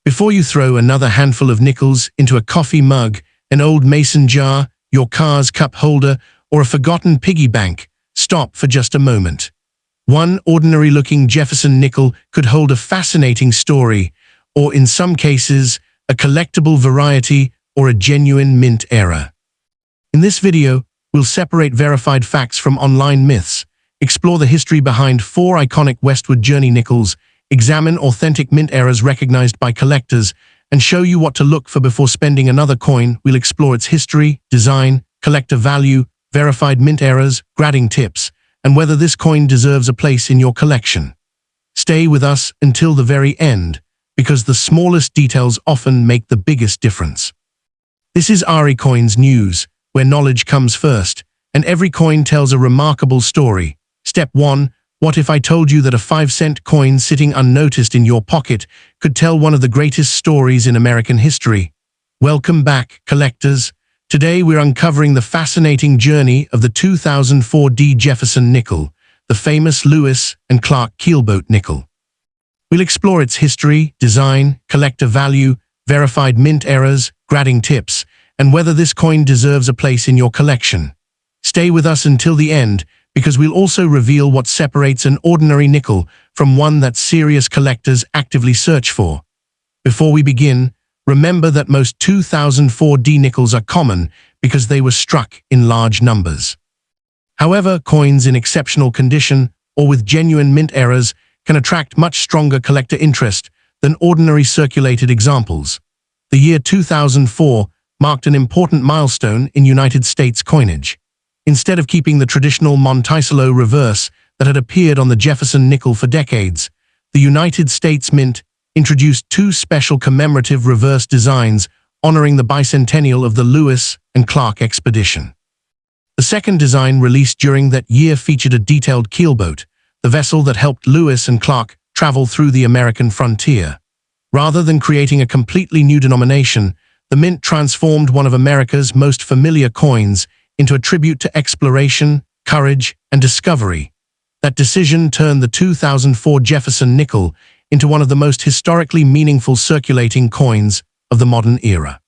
Before you throw another handful of nickels into a coffee mug, an old mason jar, your car's cup holder, or a forgotten piggy bank, stop for just a moment. One ordinary-looking Jefferson nickel could hold a fascinating story, or in some cases, a collectible variety or a genuine mint era. In this video, we'll separate verified facts from online myths, explore the history behind 4 iconic westward journey nickels, examine authentic mint eras recognized by collectors, and show you what to look for before spending another coin. We'll explore its history, design, collector value, verified mint eras, grading tips, and whether this coin deserves a place in your collection. Stay with us until the very end, because the smallest details often make the biggest difference. This is AriCoins News, where knowledge comes first, and every coin tells a remarkable story. Step 1. What if I told you that a 5-cent coin sitting unnoticed in your pocket could tell one of the greatest stories in American history? Welcome back, collectors. Today we're uncovering the fascinating journey of the 2004 Jefferson nickel, the famous Lewis and Clark keelboat nickel. We'll explore its history, design, collector value, verified mint eras, grading tips, and whether this coin deserves a place in your collection. Stay with us until the end, because we'll also reveal what separates an ordinary nickel from one that serious collectors actively search for. Before we begin, remember that most 2004 nickels are common because they were struck in large numbers. However, coins in exceptional condition or with genuine mint eras can attract much stronger collector interest than ordinary circulated examples. The year 2004 marked an important milestone in United States coinage. Instead of keeping the traditional Monticello reverse that had appeared on the Jefferson nickel for decades, the United States Mint introduced 2 special commemorative reverse designs honoring the bicentennial of the Lewis and Clark expedition. The second design released during that year featured a detailed keelboat, the vessel that helped Lewis and Clark travel through the American frontier. Rather than creating a completely new denomination, the Mint transformed one of America's most familiar coins into a tribute to exploration, courage, and discovery. That decision turned the 2004 Jefferson nickel into one of the most historically meaningful circulating coins of the modern era.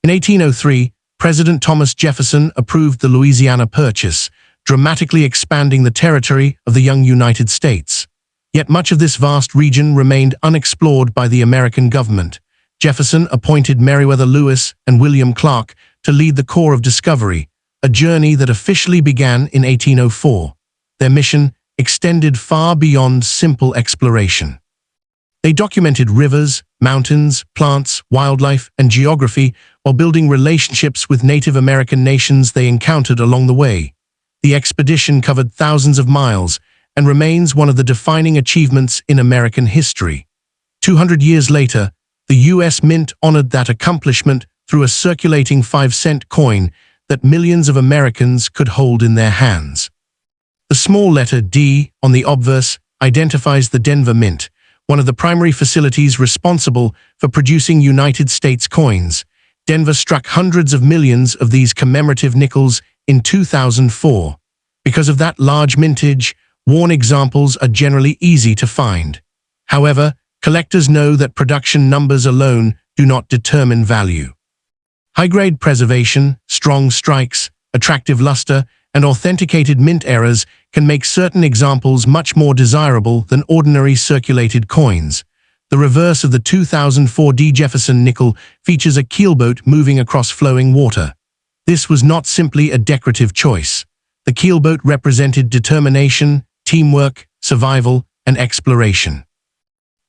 In 1803, President Thomas Jefferson approved the Louisiana Purchase, dramatically expanding the territory of the young United States. Yet much of this vast region remained unexplored by the American government. Jefferson appointed Meriwether Lewis and William Clark to lead the Corps of Discovery, a journey that officially began in 1804. Their mission extended far beyond simple exploration. They documented rivers, mountains, plants, wildlife, and geography while building relationships with Native American nations they encountered along the way. The expedition covered thousands of miles and remains one of the defining achievements in American history. 200 years later, the U.S. Mint honored that accomplishment through a circulating 5-cent coin that millions of Americans could hold in their hands. The small letter D on the obverse identifies the Denver Mint, one of the primary facilities responsible for producing United States coins. Denver struck hundreds of millions of these commemorative nickels in 2004. Because of that large mintage, worn examples are generally easy to find. However, collectors know that production numbers alone do not determine value. High-grade preservation, strong strikes, attractive luster, and authenticated mint eras can make certain examples much more desirable than ordinary circulated coins. The reverse of the 2004 Jefferson nickel features a keelboat moving across flowing water. This was not simply a decorative choice. The keelboat represented determination, teamwork, survival, and exploration.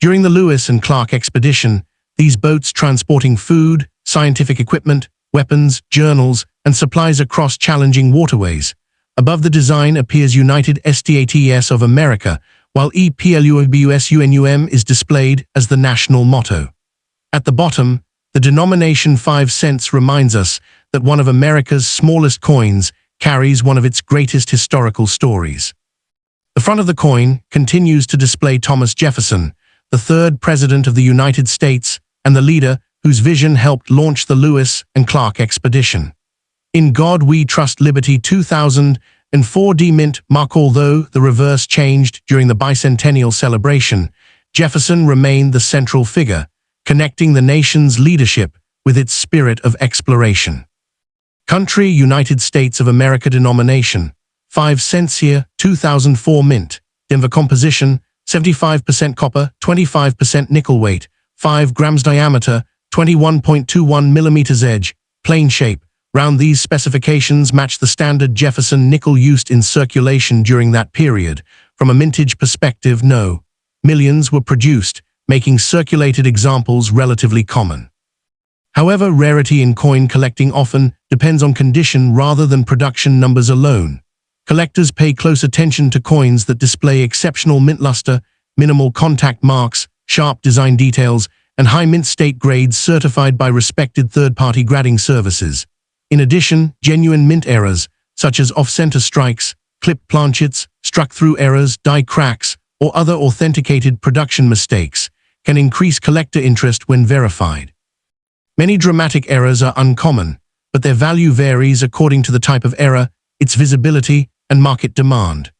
During the Lewis and Clark expedition, these boats transporting food, scientific equipment, weapons, journals, and supplies across challenging waterways. Above the design appears United States of America, while EPLUBUSUNUM is displayed as the national motto. At the bottom, the denomination 5 cents reminds us that one of America's smallest coins carries one of its greatest historical stories. The front of the coin continues to display Thomas Jefferson, the 3rd President of the United States and the leader whose vision helped launch the Lewis and Clark expedition. In God We Trust Liberty 2004 Mint mark. Although the reverse changed during the bicentennial celebration, Jefferson remained the central figure, connecting the nation's leadership with its spirit of exploration. Country: United States of America. Denomination: 5 cents. Year: 2004. Mint: Denver. Composition: 75% copper, 25% nickel. Weight: 5 grams. Diameter: 21.21 millimeters. Edge: plain shape, round. These specifications match the standard Jefferson nickel used in circulation during that period. From a mintage perspective, no millions were produced, making circulated examples relatively common. However, rarity in coin collecting often depends on condition rather than production numbers alone. Collectors pay close attention to coins that display exceptional mint luster, minimal contact marks, sharp design details, and high mint state grades certified by respected third-party grading services. In addition, genuine mint errors, such as off-center strikes, clipped planchets, struck-through errors, die cracks, or other authenticated production mistakes, can increase collector interest when verified. Many dramatic errors are uncommon, but their value varies according to the type of error, its visibility, and market demand.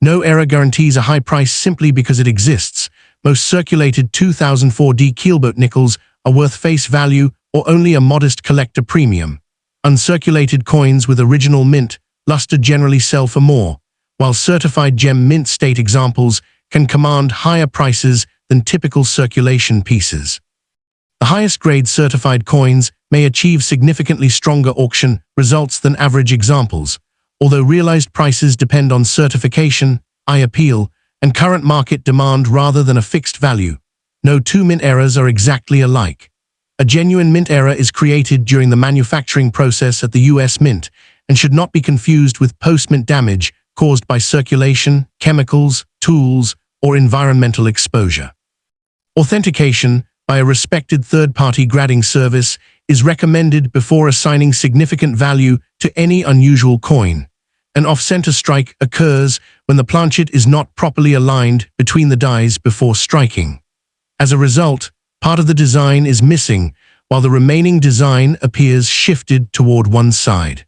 No error guarantees a high price simply because it exists. Most circulated 2004D keelboat nickels are worth face value or only a modest collector premium. Uncirculated coins with original mint luster generally sell for more, while certified gem mint state examples can command higher prices than typical circulation pieces. The highest grade certified coins may achieve significantly stronger auction results than average examples, although realized prices depend on certification, appeal, and current market demand rather than a fixed value. No two mint errors are exactly alike. A genuine mint error is created during the manufacturing process at the U.S. Mint and should not be confused with post-mint damage caused by circulation, chemicals, tools, or environmental exposure. Authentication by a respected third-party grading service is recommended before assigning significant value to any unusual coin. An off-center strike occurs when the planchet is not properly aligned between the dies before striking. As a result, part of the design is missing, while the remaining design appears shifted toward one side.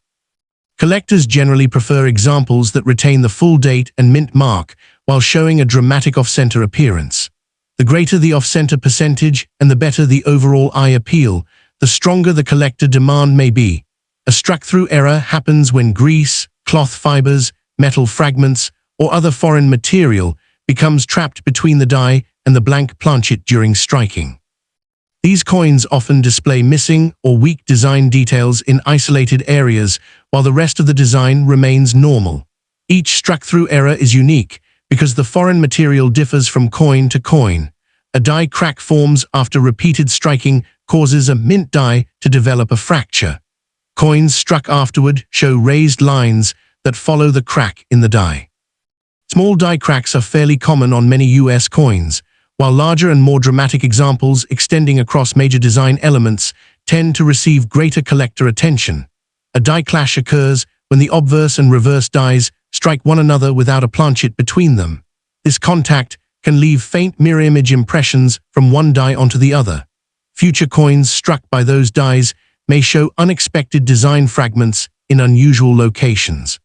Collectors generally prefer examples that retain the full date and mint mark while showing a dramatic off-center appearance. The greater the off-center percentage and the better the overall eye appeal, the stronger the collector demand may be. A struck-through error happens when grease, cloth fibers, metal fragments, or other foreign material becomes trapped between the die and the blank planchet during striking. These coins often display missing or weak design details in isolated areas, while the rest of the design remains normal. Each struck-through error is unique because the foreign material differs from coin to coin. A die crack forms after repeated striking causes a mint die to develop a fracture. Coins struck afterward show raised lines that follow the crack in the die. Small die cracks are fairly common on many U.S. coins, while larger and more dramatic examples extending across major design elements tend to receive greater collector attention. A die clash occurs when the obverse and reverse dies strike one another without a planchet between them. This contact can leave faint mirror image impressions from one die onto the other. Future coins struck by those dies may show unexpected design fragments in unusual locations.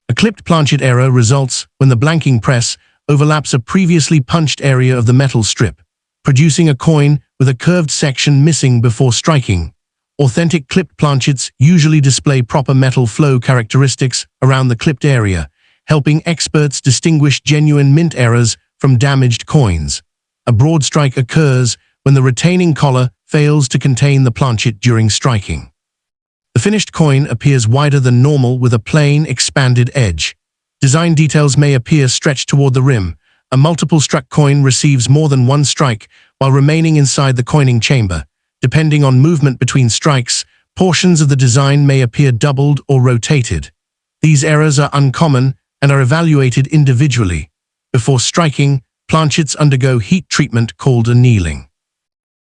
A clipped planchet error results when the blanking press overlaps a previously punched area of the metal strip, producing a coin with a curved section missing before striking. Authentic clipped planchets usually display proper metal flow characteristics around the clipped area, helping experts distinguish genuine mint errors from damaged coins. A broad strike occurs when the retaining collar fails to contain the planchet during striking. The finished coin appears wider than normal with a plain, expanded edge. Design details may appear stretched toward the rim. A multiple struck coin receives more than one strike while remaining inside the coining chamber. Depending on movement between strikes, portions of the design may appear doubled or rotated. These errors are uncommon and are evaluated individually. Before striking, planchets undergo heat treatment called annealing.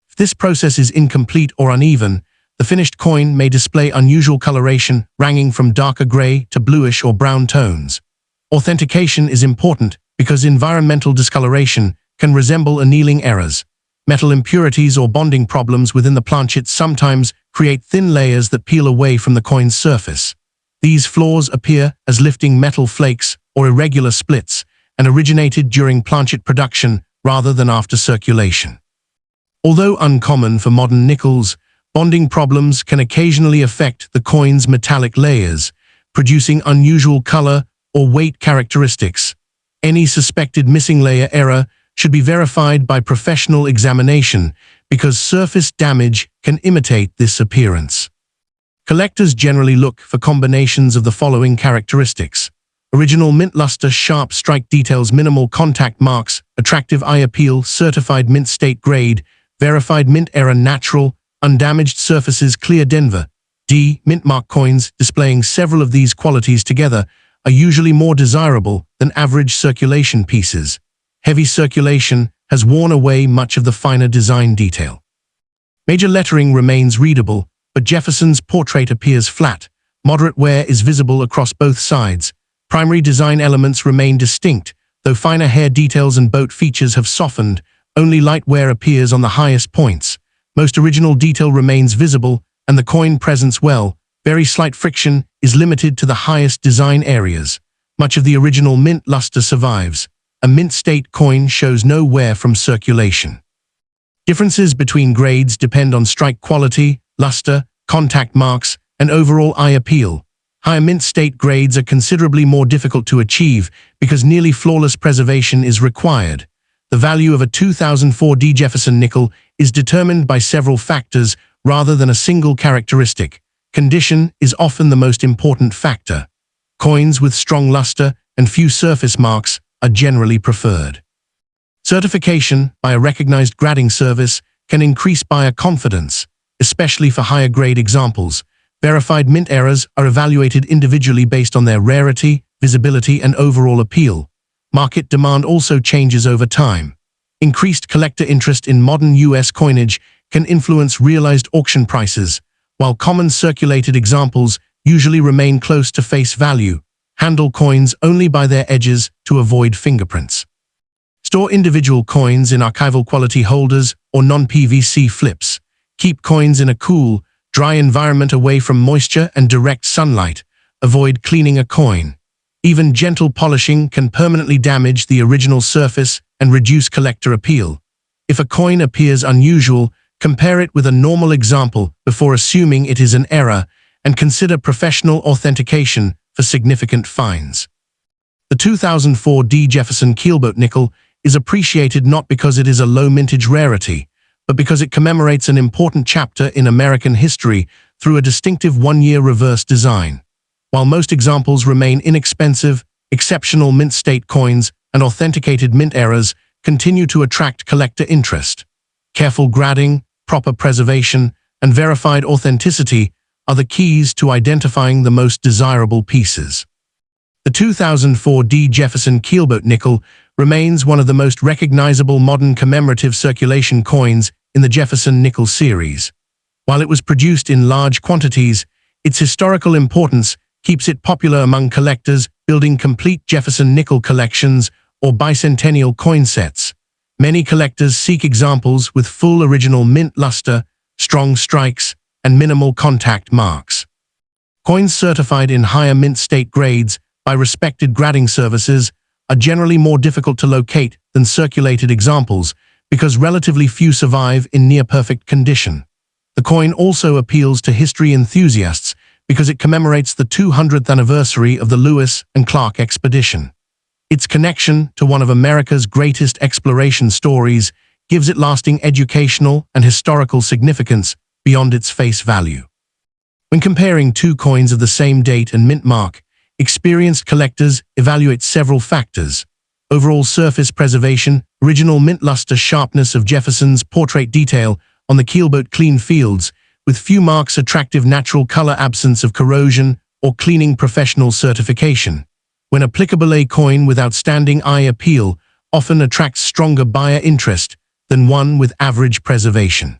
If this process is incomplete or uneven, the finished coin may display unusual coloration ranging from darker gray to bluish or brown tones. Authentication is important because environmental discoloration can resemble annealing errors. Metal impurities or bonding problems within the planchet sometimes create thin layers that peel away from the coin's surface. These flaws appear as lifting metal flakes or irregular splits and originated during planchet production rather than after circulation. Although uncommon for modern nickels, bonding problems can occasionally affect the coin's metallic layers, producing unusual color or weight characteristics. Any suspected missing layer error should be verified by professional examination because surface damage can imitate this appearance. Collectors generally look for combinations of the following characteristics: original mint luster, sharp strike details, minimal contact marks, attractive eye appeal, certified mint state grade, verified mint error, natural, undamaged surfaces, clear. Denver D. Mint mark coins displaying several of these qualities together are usually more desirable than average circulation pieces. Heavy circulation has worn away much of the finer design detail. Major lettering remains readable, but Jefferson's portrait appears flat. Moderate wear is visible across both sides. Primary design elements remain distinct, though finer hair details and boat features have softened. Only light wear appears on the highest points. Most original detail remains visible, and the coin presents well. Very slight friction is limited to the highest design areas. Much of the original mint luster survives. A mint state coin shows no wear from circulation. Differences between grades depend on strike quality, luster, contact marks, and overall eye appeal. Higher mint state grades are considerably more difficult to achieve because nearly flawless preservation is required. The value of a 2004 D. Jefferson nickel is determined by several factors rather than a single characteristic. Condition is often the most important factor. Coins with strong luster and few surface marks are generally preferred. Certification by a recognized grading service can increase buyer confidence, especially for higher grade examples. Verified mint errors are evaluated individually based on their rarity, visibility, and overall appeal. Market demand also changes over time. Increased collector interest in modern U.S. coinage can influence realized auction prices, while common circulated examples usually remain close to face value. Handle coins only by their edges to avoid fingerprints. Store individual coins in archival quality holders or non-PVC flips. Keep coins in a cool, dry environment away from moisture and direct sunlight. Avoid cleaning a coin. Even gentle polishing can permanently damage the original surface and reduce collector appeal. If a coin appears unusual, compare it with a normal example before assuming it is an error, and consider professional authentication for significant fines. The 2004 D. Jefferson keelboat nickel is appreciated not because it is a low mintage rarity, but because it commemorates an important chapter in American history through a distinctive one-year reverse design. While most examples remain inexpensive, exceptional mint state coins and authenticated mint errors continue to attract collector interest. Careful grading, proper preservation, and verified authenticity are the keys to identifying the most desirable pieces. The 2004 D. Jefferson keelboat nickel remains one of the most recognizable modern commemorative circulation coins in the Jefferson nickel series. While it was produced in large quantities, its historical importance keeps it popular among collectors building complete Jefferson nickel collections or bicentennial coin sets. Many collectors seek examples with full original mint luster, strong strikes, and minimal contact marks. Coins certified in higher mint state grades by respected grading services are generally more difficult to locate than circulated examples because relatively few survive in near-perfect condition. The coin also appeals to history enthusiasts because it commemorates the 200th anniversary of the Lewis and Clark expedition. Its connection to one of America's greatest exploration stories gives it lasting educational and historical significance beyond its face value. When comparing two coins of the same date and mint mark, experienced collectors evaluate several factors: overall surface preservation, original mint luster, sharpness of Jefferson's portrait detail on the keelboat, clean fields with few marks, attractive natural color, absence of corrosion or cleaning, professional certification. When applicable, a coin with outstanding eye appeal often attracts stronger buyer interest than one with average preservation.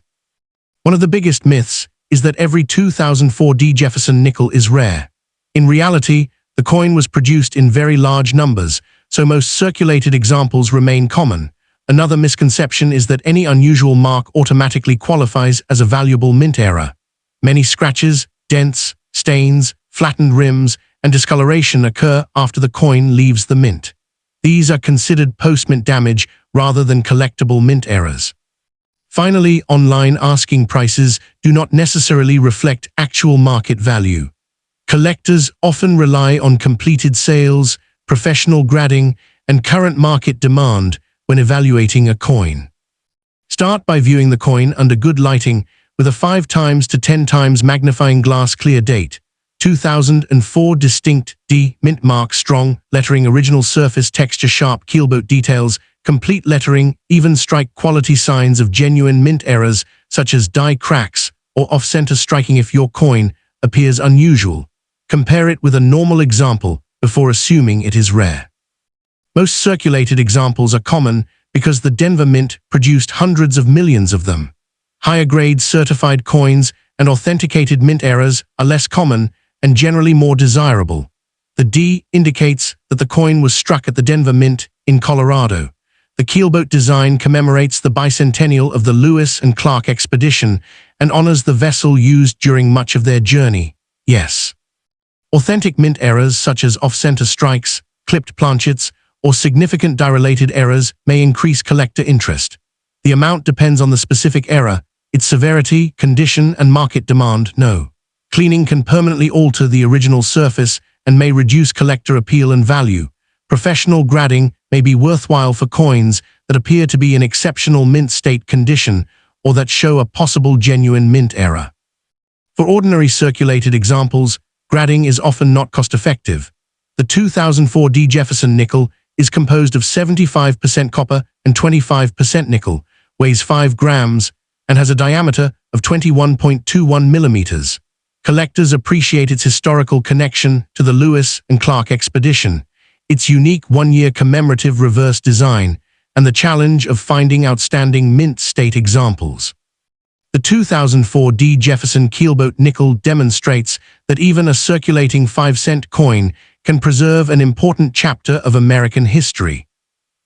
One of the biggest myths is that every 2004 D. Jefferson nickel is rare. In reality, the coin was produced in very large numbers, so most circulated examples remain common. Another misconception is that any unusual mark automatically qualifies as a valuable mint error. Many scratches, dents, stains, flattened rims, and discoloration occur after the coin leaves the mint. These are considered post-mint damage rather than collectible mint errors. Finally, online asking prices do not necessarily reflect actual market value. Collectors often rely on completed sales, professional grading, and current market demand when evaluating a coin. Start by viewing the coin under good lighting with a 5 times to 10 times magnifying glass. Clear date: 2004. Distinct D mint mark, strong lettering, original surface texture, sharp keelboat details, complete lettering, even strike quality. Signs of genuine mint errors such as die cracks or off-center striking. If your coin appears unusual, compare it with a normal example before assuming it is rare. Most circulated examples are common because the Denver Mint produced hundreds of millions of them. Higher-grade certified coins and authenticated mint errors are less common and generally more desirable. The D indicates that the coin was struck at the Denver Mint in Colorado. The keelboat design commemorates the bicentennial of the Lewis and Clark expedition and honors the vessel used during much of their journey. Yes. Authentic mint errors such as off-center strikes, clipped planchets, or significant die-related errors may increase collector interest. The amount depends on the specific error, its severity, condition, and market demand. No. Cleaning can permanently alter the original surface and may reduce collector appeal and value. Professional grading may be worthwhile for coins that appear to be in exceptional mint state condition or that show a possible genuine mint error. For ordinary circulated examples, grading is often not cost-effective. The 2004 Jefferson nickel is composed of 75% copper and 25% nickel, weighs 5 grams, and has a diameter of 21.21 millimeters. Collectors appreciate its historical connection to the Lewis and Clark expedition, its unique one-year commemorative reverse design, and the challenge of finding outstanding mint state examples. The 2004 Jefferson keelboat nickel demonstrates that even a circulating 5-cent coin can preserve an important chapter of American history.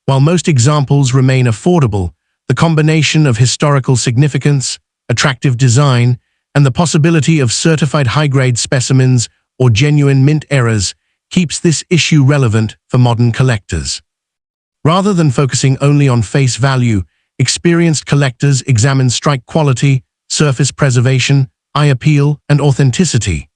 While most examples remain affordable, the combination of historical significance, attractive design, and the possibility of certified high-grade specimens or genuine mint errors keeps this issue relevant for modern collectors. Rather than focusing only on face value, experienced collectors examine strike quality, surface preservation, eye appeal, and authenticity.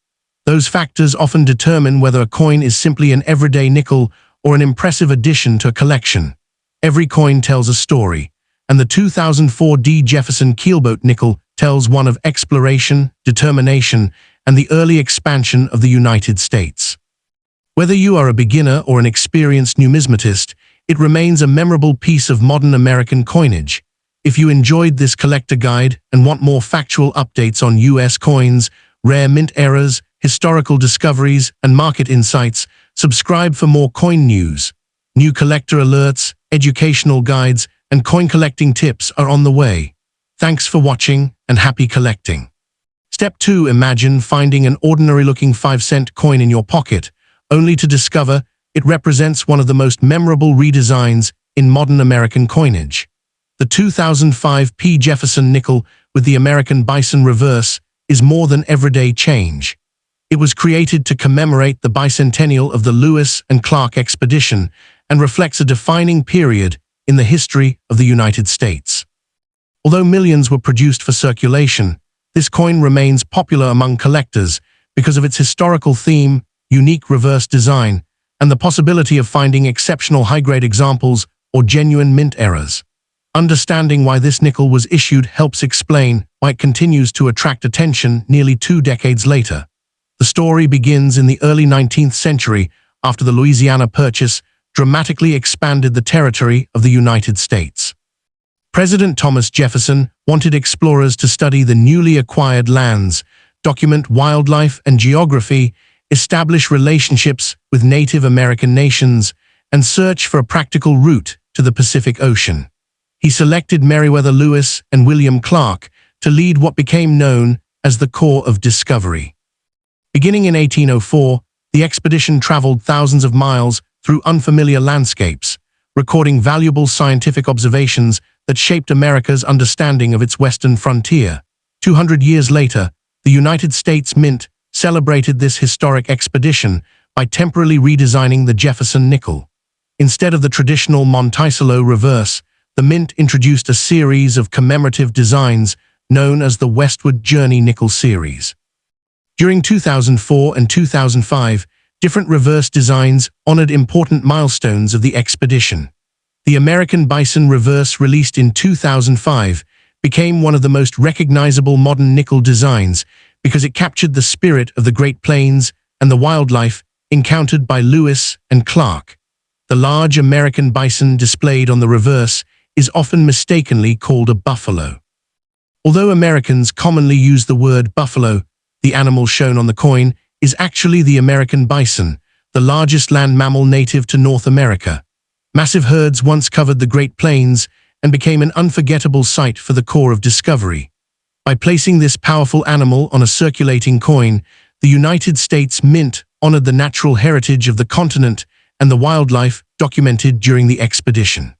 Those factors often determine whether a coin is simply an everyday nickel or an impressive addition to a collection. Every coin tells a story, and the 2004 Jefferson keelboat nickel tells one of exploration, determination, and the early expansion of the United States. Whether you are a beginner or an experienced numismatist, it remains a memorable piece of modern American coinage. If you enjoyed this collector guide and want more factual updates on U.S. coins, rare mint errors, historical discoveries, and market insights, subscribe for more coin news. New collector alerts, educational guides, and coin collecting tips are on the way. Thanks for watching and happy collecting. Step 2. Imagine finding an ordinary-looking 5-cent coin in your pocket, only to discover it represents one of the most memorable redesigns in modern American coinage. The 2005 Jefferson nickel with the American bison reverse is more than everyday change. It was created to commemorate the bicentennial of the Lewis and Clark expedition and reflects a defining period in the history of the United States. Although millions were produced for circulation, this coin remains popular among collectors because of its historical theme, unique reverse design, and the possibility of finding exceptional high-grade examples or genuine mint errors. Understanding why this nickel was issued helps explain why it continues to attract attention nearly 2 decades later. The story begins in the early 19th century after the Louisiana Purchase dramatically expanded the territory of the United States. President Thomas Jefferson wanted explorers to study the newly acquired lands, document wildlife and geography, establish relationships with Native American nations, and search for a practical route to the Pacific Ocean. He selected Meriwether Lewis and William Clark to lead what became known as the Corps of Discovery. Beginning in 1804, the expedition traveled thousands of miles through unfamiliar landscapes, recording valuable scientific observations that shaped America's understanding of its western frontier. 200 years later, the United States Mint celebrated this historic expedition by temporarily redesigning the Jefferson nickel. Instead of the traditional Monticello reverse, the Mint introduced a series of commemorative designs known as the Westward Journey Nickel series. During 2004 and 2005, different reverse designs honored important milestones of the expedition. The American Bison reverse, released in 2005, became one of the most recognizable modern nickel designs because it captured the spirit of the Great Plains and the wildlife encountered by Lewis and Clark. The large American bison displayed on the reverse is often mistakenly called a buffalo. Although Americans commonly use the word buffalo, the animal shown on the coin is actually the American bison, the largest land mammal native to North America. Massive herds once covered the Great Plains and became an unforgettable sight for the Corps of Discovery. By placing this powerful animal on a circulating coin, the United States Mint honored the natural heritage of the continent and the wildlife documented during the expedition.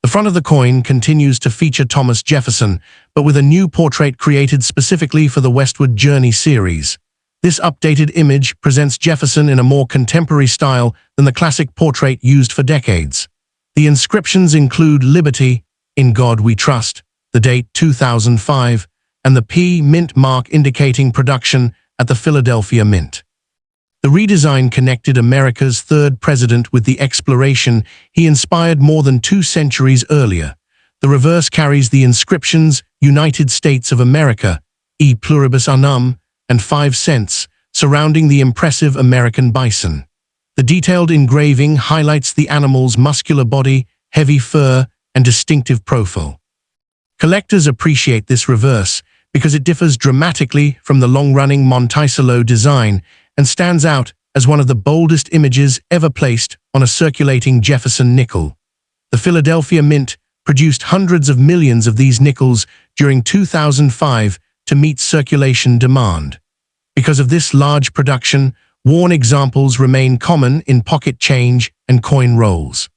The front of the coin continues to feature Thomas Jefferson, but with a new portrait created specifically for the Westward Journey series. This updated image presents Jefferson in a more contemporary style than the classic portrait used for decades. The inscriptions include "Liberty," "In God We Trust," the date 2005, and the P Mint mark indicating production at the Philadelphia Mint. The redesign connected America's third president with the exploration he inspired more than 2 centuries earlier. The reverse carries the inscriptions "United States of America," "E Pluribus Unum," and 5 cents, surrounding the impressive American bison. The detailed engraving highlights the animal's muscular body, heavy fur, and distinctive profile. Collectors appreciate this reverse because it differs dramatically from the long-running Monticello design and stands out as one of the boldest images ever placed on a circulating Jefferson nickel. The Philadelphia Mint produced hundreds of millions of these nickels during 2005 to meet circulation demand. Because of this large production, worn examples remain common in pocket change and coin rolls.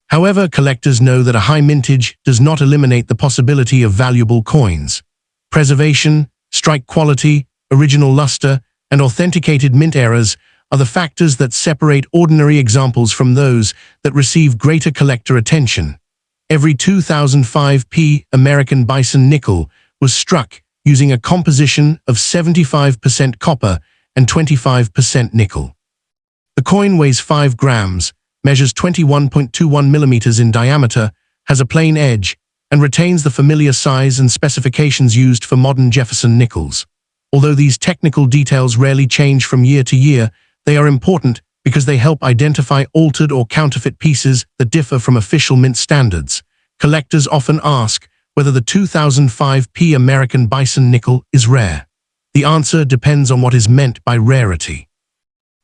However, collectors know that a high mintage does not eliminate the possibility of valuable coins. Preservation, strike quality, original luster, and authenticated mint eras are the factors that separate ordinary examples from those that receive greater collector attention. Every 2005 P American Bison nickel was struck using a composition of 75% copper and 25% nickel. The coin weighs 5 grams, measures 21.21 millimeters in diameter, has a plain edge, and retains the familiar size and specifications used for modern Jefferson nickels. Although these technical details rarely change from year to year, they are important because they help identify altered or counterfeit pieces that differ from official mint standards. Collectors often ask whether the 2005 P American Bison nickel is rare. The answer depends on what is meant by rarity.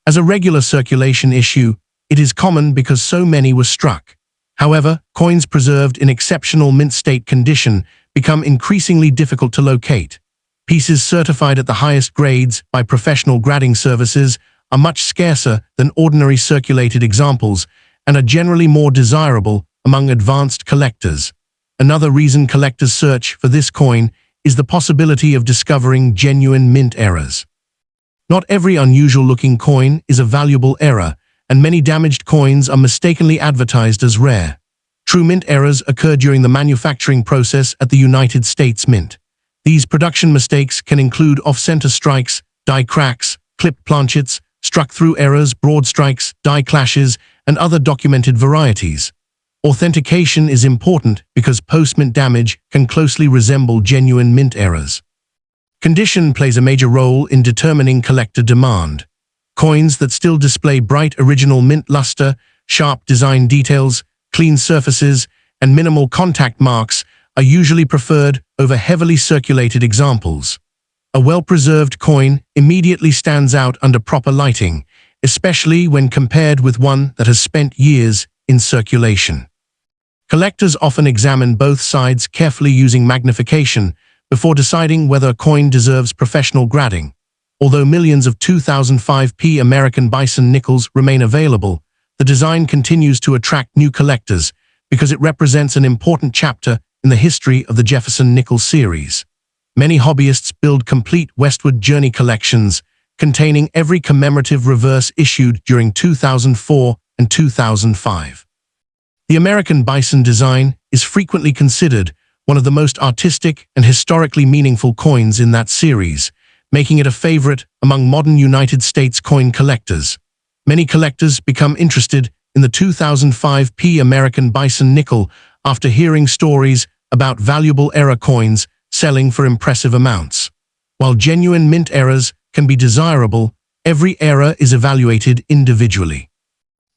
As a regular circulation issue, it is common because so many were struck. However, coins preserved in exceptional mint state condition become increasingly difficult to locate. Pieces certified at the highest grades by professional grading services are much scarcer than ordinary circulated examples and are generally more desirable among advanced collectors. Another reason collectors search for this coin is the possibility of discovering genuine mint errors. Not every unusual-looking coin is a valuable error, and many damaged coins are mistakenly advertised as rare. True mint errors occur during the manufacturing process at the United States Mint. These production mistakes can include off-center strikes, die cracks, clipped planchets, struck-through errors, broad strikes, die clashes, and other documented varieties. Authentication is important because post-mint damage can closely resemble genuine mint errors. Condition plays a major role in determining collector demand. Coins that still display bright original mint luster, sharp design details, clean surfaces, and minimal contact marks are usually preferred over heavily circulated examples. A well-preserved coin immediately stands out under proper lighting, especially when compared with one that has spent years in circulation. Collectors often examine both sides carefully using magnification before deciding whether a coin deserves professional grading. Although millions of 2005 P American Bison nickels remain available, the design continues to attract new collectors because it represents an important chapter in the history of the Jefferson nickel series. Many hobbyists build complete Westward Journey collections containing every commemorative reverse issued during 2004 and 2005. The American bison design is frequently considered one of the most artistic and historically meaningful coins in that series, making it a favorite among modern United States coin collectors. Many collectors become interested in the 2005 American bison nickel after hearing stories about valuable era coins selling for impressive amounts. While genuine mint eras can be desirable, every era is evaluated individually.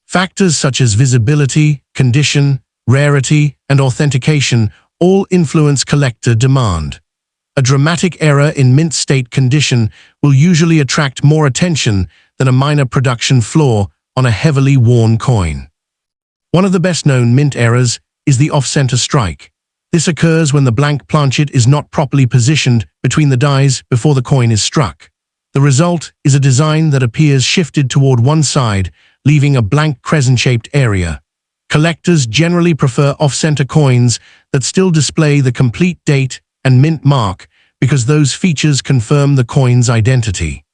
Factors such as visibility, condition, rarity, and authentication all influence collector demand. A dramatic era in mint state condition will usually attract more attention than a minor production flaw on a heavily worn coin. One of the best-known mint errors is the off-center strike. This occurs when the blank planchet is not properly positioned between the dies before the coin is struck. The result is a design that appears shifted toward one side, leaving a blank crescent-shaped area. Collectors generally prefer off-center coins that still display the complete date and mint mark because those features confirm the coin's identity.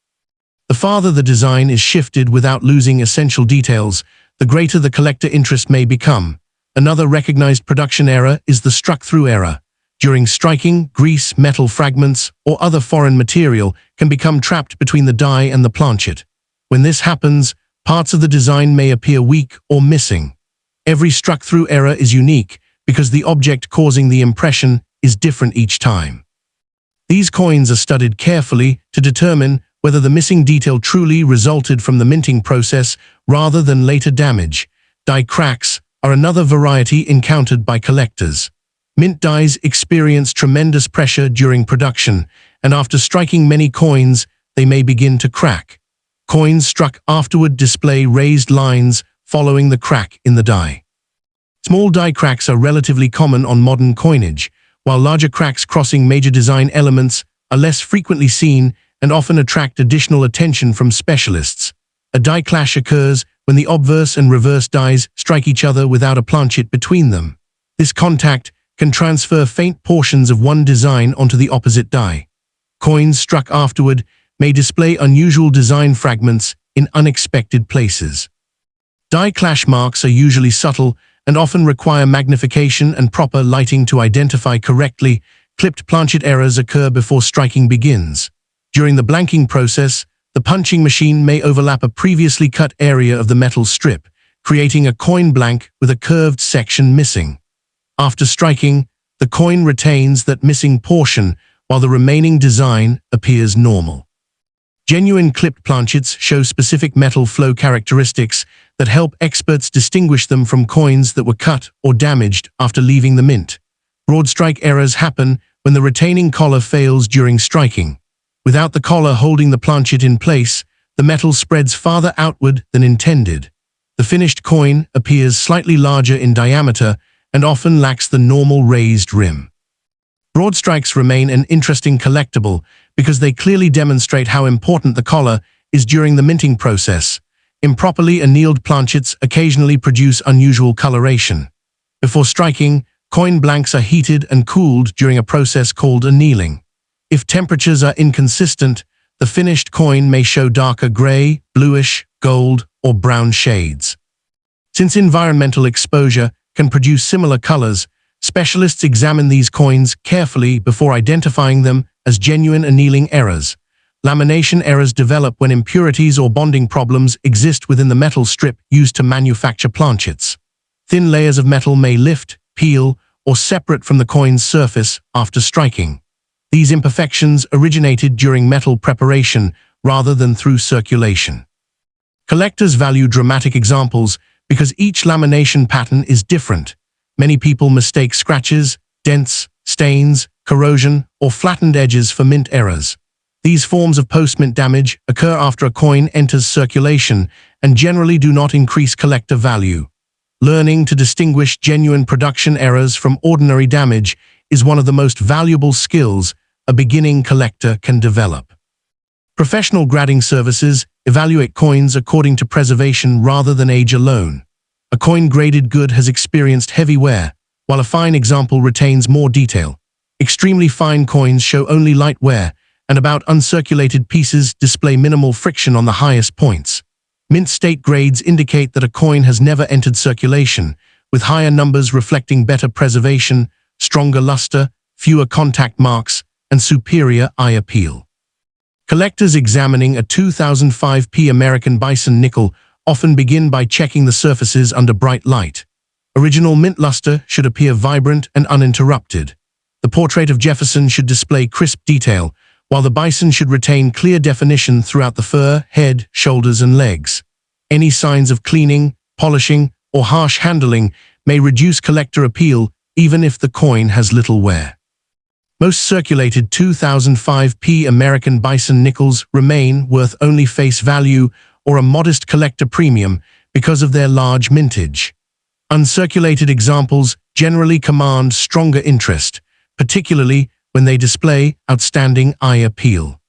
The farther the design is shifted without losing essential details, the greater the collector interest may become. Another recognized production error is the struck-through error. During striking, grease, metal fragments, or other foreign material can become trapped between the die and the planchet. When this happens, parts of the design may appear weak or missing. Every struck-through error is unique because the object causing the impression is different each time. These coins are studied carefully to determine whether the missing detail truly resulted from the minting process rather than later damage. Die cracks are another variety encountered by collectors. Mint dies experience tremendous pressure during production, and after striking many coins, they may begin to crack. Coins struck afterward display raised lines following the crack in the die. Small die cracks are relatively common on modern coinage, while larger cracks crossing major design elements are less frequently seen and often attract additional attention from specialists. A die clash occurs when the obverse and reverse dies strike each other without a planchet between them. This contact can transfer faint portions of one design onto the opposite die. Coins struck afterward may display unusual design fragments in unexpected places. Die clash marks are usually subtle and often require magnification and proper lighting to identify correctly. Clipped planchet errors occur before striking begins. During the blanking process, the punching machine may overlap a previously cut area of the metal strip, creating a coin blank with a curved section missing. After striking, the coin retains that missing portion while the remaining design appears normal. Genuine clipped planchets show specific metal flow characteristics that help experts distinguish them from coins that were cut or damaged after leaving the mint. Broad strike errors happen when the retaining collar fails during striking. Without the collar holding the planchet in place, the metal spreads farther outward than intended. The finished coin appears slightly larger in diameter and often lacks the normal raised rim. Broad strikes remain an interesting collectible because they clearly demonstrate how important the collar is during the minting process. Improperly annealed planchets occasionally produce unusual coloration. Before striking, coin blanks are heated and cooled during a process called annealing. If temperatures are inconsistent, the finished coin may show darker gray, bluish, gold, or brown shades. Since environmental exposure can produce similar colors, specialists examine these coins carefully before identifying them as genuine annealing errors. Lamination errors develop when impurities or bonding problems exist within the metal strip used to manufacture planchets. Thin layers of metal may lift, peel, or separate from the coin's surface after striking. These imperfections originated during metal preparation rather than through circulation. Collectors value dramatic examples because each lamination pattern is different. Many people mistake scratches, dents, stains, corrosion, or flattened edges for mint errors. These forms of post-mint damage occur after a coin enters circulation and generally do not increase collector value. Learning to distinguish genuine production errors from ordinary damage is one of the most valuable skills a beginning collector can develop. Professional grading services evaluate coins according to preservation rather than age alone. A coin-graded good has experienced heavy wear, while a fine example retains more detail. Extremely fine coins show only light wear, and about uncirculated pieces display minimal friction on the highest points. Mint state grades indicate that a coin has never entered circulation, with higher numbers reflecting better preservation, stronger luster, fewer contact marks, and superior eye appeal. Collectors examining a 2005p American Bison nickel often begin by checking the surfaces under bright light. Original mint luster should appear vibrant and uninterrupted. The portrait of Jefferson should display crisp detail, while the bison should retain clear definition throughout the fur, head, shoulders, and legs. Any signs of cleaning, polishing, or harsh handling may reduce collector appeal even if the coin has little wear. Most circulated 2005p American Bison nickels remain worth only face value or a modest collector premium because of their large mintage. Uncirculated examples generally command stronger interest, particularly when they display outstanding eye appeal.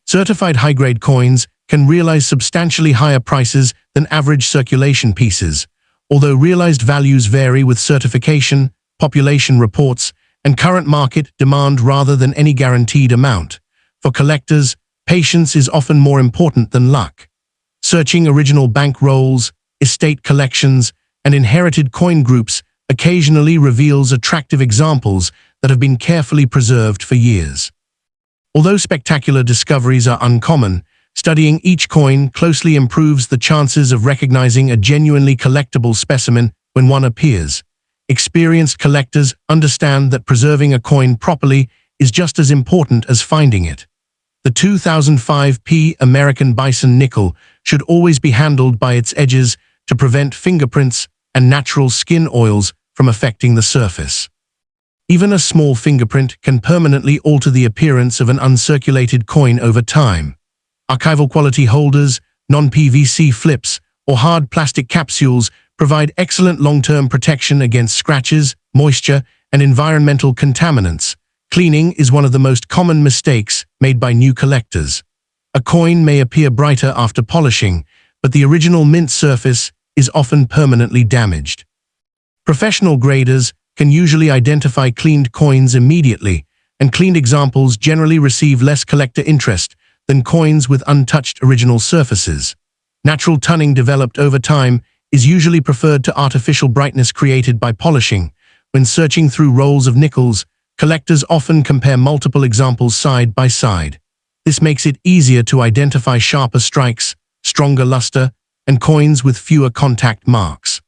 Certified high-grade coins can realize substantially higher prices than average circulation pieces, although realized values vary with certification, population reports, and current market demand rather than any guaranteed amount. For collectors, patience is often more important than luck. Searching original bank rolls, estate collections, and inherited coin groups occasionally reveals attractive examples that have been carefully preserved for years. Although spectacular discoveries are uncommon, studying each coin closely improves the chances of recognizing a genuinely collectible specimen when one appears. Experienced collectors understand that preserving a coin properly is just as important as finding it. The 2005p American Bison nickel should always be handled by its edges to prevent fingerprints and natural skin oils from affecting the surface. Even a small fingerprint can permanently alter the appearance of an uncirculated coin over time. Archival quality holders, non-PVC flips, or hard plastic capsules provide excellent long-term protection against scratches, moisture, and environmental contaminants. Cleaning is one of the most common mistakes made by new collectors. A coin may appear brighter after polishing, but the original mint surface is often permanently damaged. Professional graders can usually identify cleaned coins immediately, and cleaned examples generally receive less collector interest than coins with untouched original surfaces. Natural tunning developed over time is usually preferred to artificial brightness created by polishing. When searching through rolls of nickels, collectors often compare multiple examples side by side. This makes it easier to identify sharper strikes, stronger luster, and coins with fewer contact marks.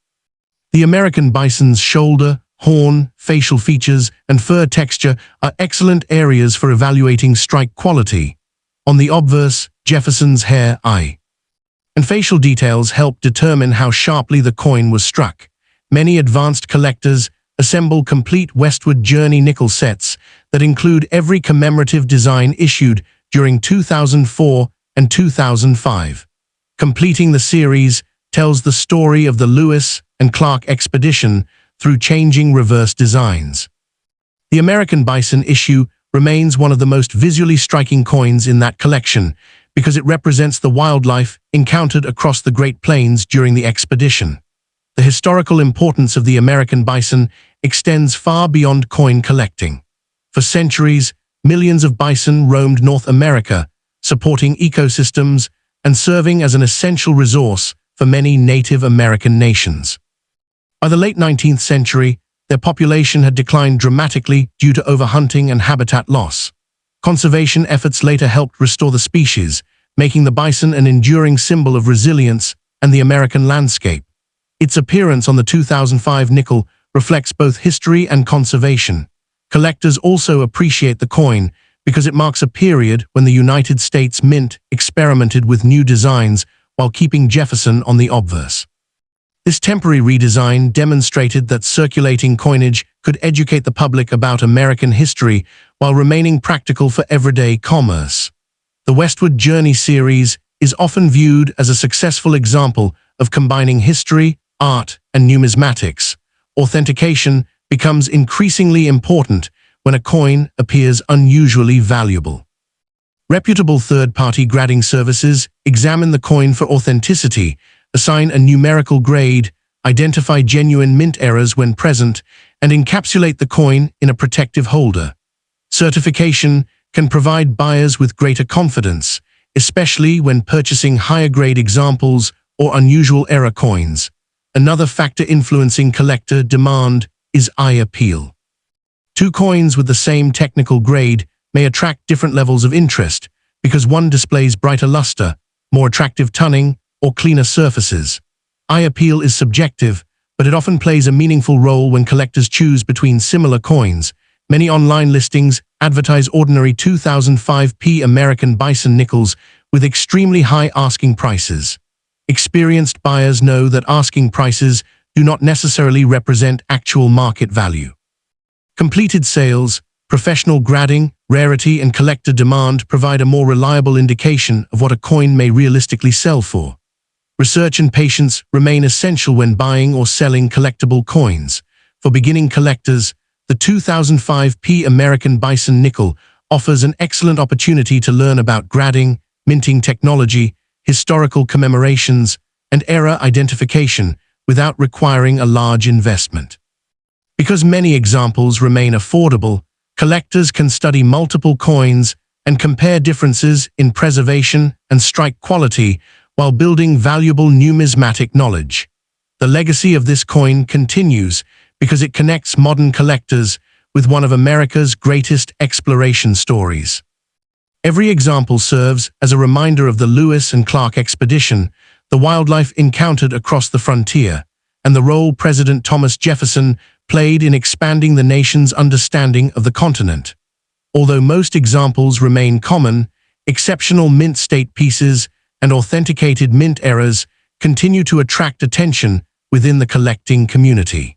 The American Bison's shoulder, horn, facial features, and fur texture are excellent areas for evaluating strike quality. On the obverse, Jefferson's hair, eye, and facial details help determine how sharply the coin was struck. Many advanced collectors assemble complete Westward Journey nickel sets that include every commemorative design issued during 2004 and 2005. Completing the series tells the story of the Lewis and Clark expedition through changing reverse designs. The American Bison issue remains one of the most visually striking coins in that collection because it represents the wildlife encountered across the Great Plains during the expedition. The historical importance of the American bison extends far beyond coin collecting. For centuries, millions of bison roamed North America, supporting ecosystems and serving as an essential resource for many Native American nations. By the late 19th century, their population had declined dramatically due to overhunting and habitat loss. Conservation efforts later helped restore the species, making the bison an enduring symbol of resilience and the American landscape. Its appearance on the 2005 nickel reflects both history and conservation. Collectors also appreciate the coin because it marks a period when the United States Mint experimented with new designs while keeping Jefferson on the obverse. This temporary redesign demonstrated that circulating coinage could educate the public about American history while remaining practical for everyday commerce. The Westward Journey series is often viewed as a successful example of combining history, art, and numismatics. Authentication becomes increasingly important when a coin appears unusually valuable. Reputable third-party grading services examine the coin for authenticity, assign a numerical grade, identify genuine mint errors when present, and encapsulate the coin in a protective holder. Certification can provide buyers with greater confidence, especially when purchasing higher-grade examples or unusual error coins. Another factor influencing collector demand is eye appeal. Two coins with the same technical grade may attract different levels of interest because one displays brighter luster, more attractive toning, or cleaner surfaces. Eye appeal is subjective, but it often plays a meaningful role when collectors choose between similar coins. Many online listings advertise ordinary 2005p American Bison nickels with extremely high asking prices. Experienced buyers know that asking prices do not necessarily represent actual market value. Completed sales, professional grading, rarity, and collector demand provide a more reliable indication of what a coin may realistically sell for. Research and patience remain essential when buying or selling collectible coins. For beginning collectors, the 2005p American Bison nickel offers an excellent opportunity to learn about grading, minting technology, historical commemorations, and era identification without requiring a large investment. Because many examples remain affordable, collectors can study multiple coins and compare differences in preservation and strike quality while building valuable numismatic knowledge. The legacy of this coin continues because it connects modern collectors with one of America's greatest exploration stories. Every example serves as a reminder of the Lewis and Clark expedition, the wildlife encountered across the frontier, and the role President Thomas Jefferson played in expanding the nation's understanding of the continent. Although most examples remain common, exceptional mint state pieces and authenticated mint errors continue to attract attention within the collecting community.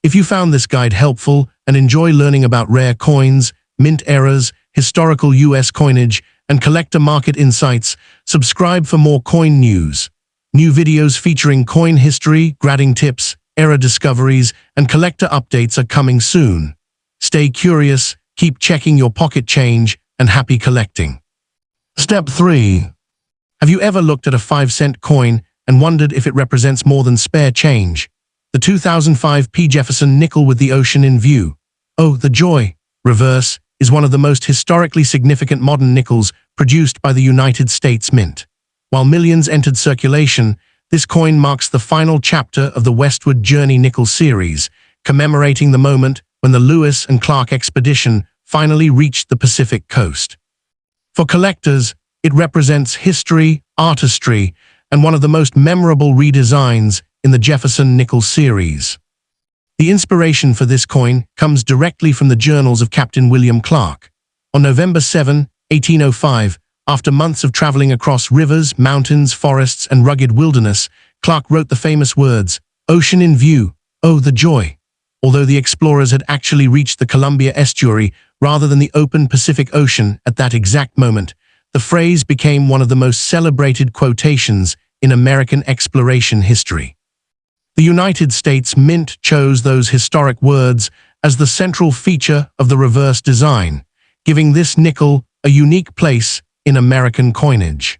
If you found this guide helpful and enjoy learning about rare coins, mint errors, historical U.S. coinage, and collector market insights, subscribe for more coin news. New videos featuring coin history, grading tips, era discoveries, and collector updates are coming soon. Stay curious, keep checking your pocket change, and happy collecting. Step 3. Have you ever looked at a 5-cent coin and wondered if it represents more than spare change? The 2005p Jefferson nickel with the ocean in view. Oh, the joy! Reverse is one of the most historically significant modern nickels produced by the United States Mint. While millions entered circulation, this coin marks the final chapter of the Westward Journey nickel series, commemorating the moment when the Lewis and Clark expedition finally reached the Pacific coast. For collectors, it represents history, artistry, and one of the most memorable redesigns in the Jefferson nickel series. The inspiration for this coin comes directly from the journals of Captain William Clark. On November 7, 1805, after months of traveling across rivers, mountains, forests, and rugged wilderness, Clark wrote the famous words, "Ocean in view, oh the joy." Although the explorers had actually reached the Columbia estuary rather than the open Pacific Ocean at that exact moment, the phrase became one of the most celebrated quotations in American exploration history. The United States Mint chose those historic words as the central feature of the reverse design, giving this nickel a unique place in American coinage.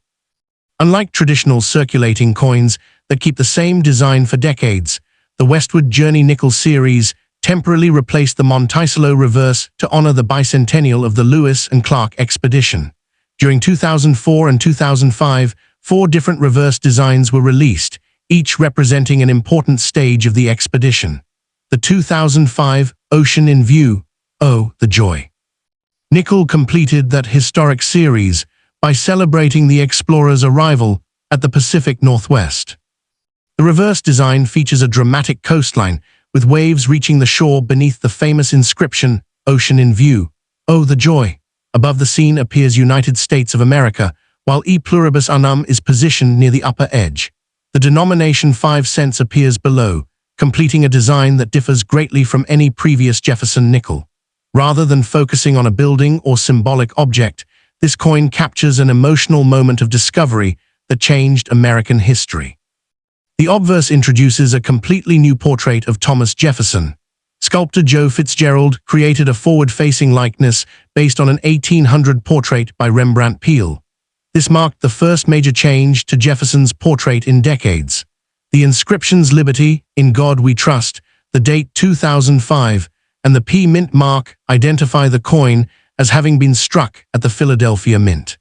Unlike traditional circulating coins that keep the same design for decades, the Westward Journey nickel series temporarily replaced the Monticello reverse to honor the bicentennial of the Lewis and Clark expedition. During 2004 and 2005, 4 different reverse designs were released, each representing an important stage of the expedition. The 2005 Ocean in View, oh, the joy! Nickel completed that historic series by celebrating the explorers' arrival at the Pacific Northwest. The reverse design features a dramatic coastline, with waves reaching the shore beneath the famous inscription, Ocean in View, oh, the joy! Above the scene appears United States of America, while E pluribus unum is positioned near the upper edge. The denomination 5 cents appears below, completing a design that differs greatly from any previous Jefferson nickel. Rather than focusing on a building or symbolic object, this coin captures an emotional moment of discovery that changed American history. The obverse introduces a completely new portrait of Thomas Jefferson. Sculptor Joe Fitzgerald created a forward-facing likeness based on an 1800 portrait by Rembrandt Peale. This marked the first major change to Jefferson's portrait in decades. The inscriptions Liberty, in God We Trust, the date 2005, and the P Mint mark identify the coin as having been struck at the Philadelphia Mint.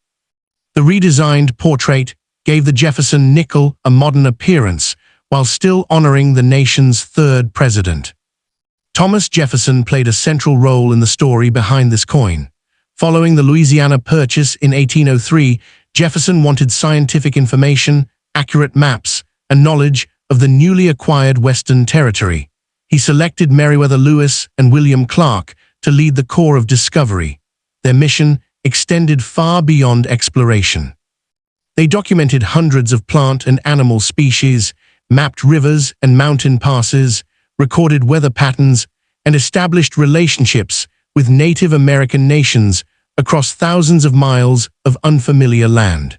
The redesigned portrait gave the Jefferson nickel a modern appearance, while still honoring the nation's third president. Thomas Jefferson played a central role in the story behind this coin. Following the Louisiana Purchase in 1803, Jefferson wanted scientific information, accurate maps, and knowledge of the newly acquired Western Territory. He selected Meriwether Lewis and William Clark to lead the Corps of Discovery. Their mission extended far beyond exploration. They documented hundreds of plant and animal species, mapped rivers and mountain passes, recorded weather patterns, and established relationships with Native American nations across thousands of miles of unfamiliar land.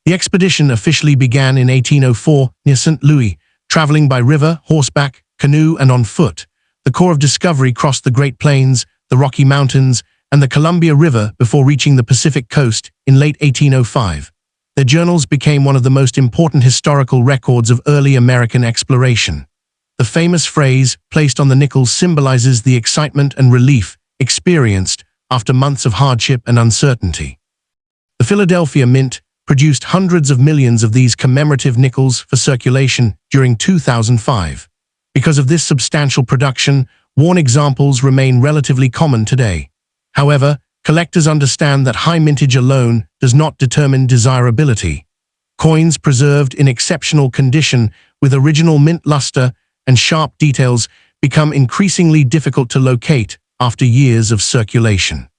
The expedition officially began in 1804 near St. Louis, traveling by river, horseback, canoe, and on foot. The Corps of Discovery crossed the Great Plains, the Rocky Mountains, and the Columbia River before reaching the Pacific coast in late 1805. Their journals became one of the most important historical records of early American exploration. The famous phrase placed on the nickel symbolizes the excitement and relief experienced after months of hardship and uncertainty. The Philadelphia Mint produced hundreds of millions of these commemorative nickels for circulation during 2005. Because of this substantial production, worn examples remain relatively common today. However, collectors understand that high mintage alone does not determine desirability. Coins preserved in exceptional condition with original mint luster and sharp details become increasingly difficult to locate after years of circulation.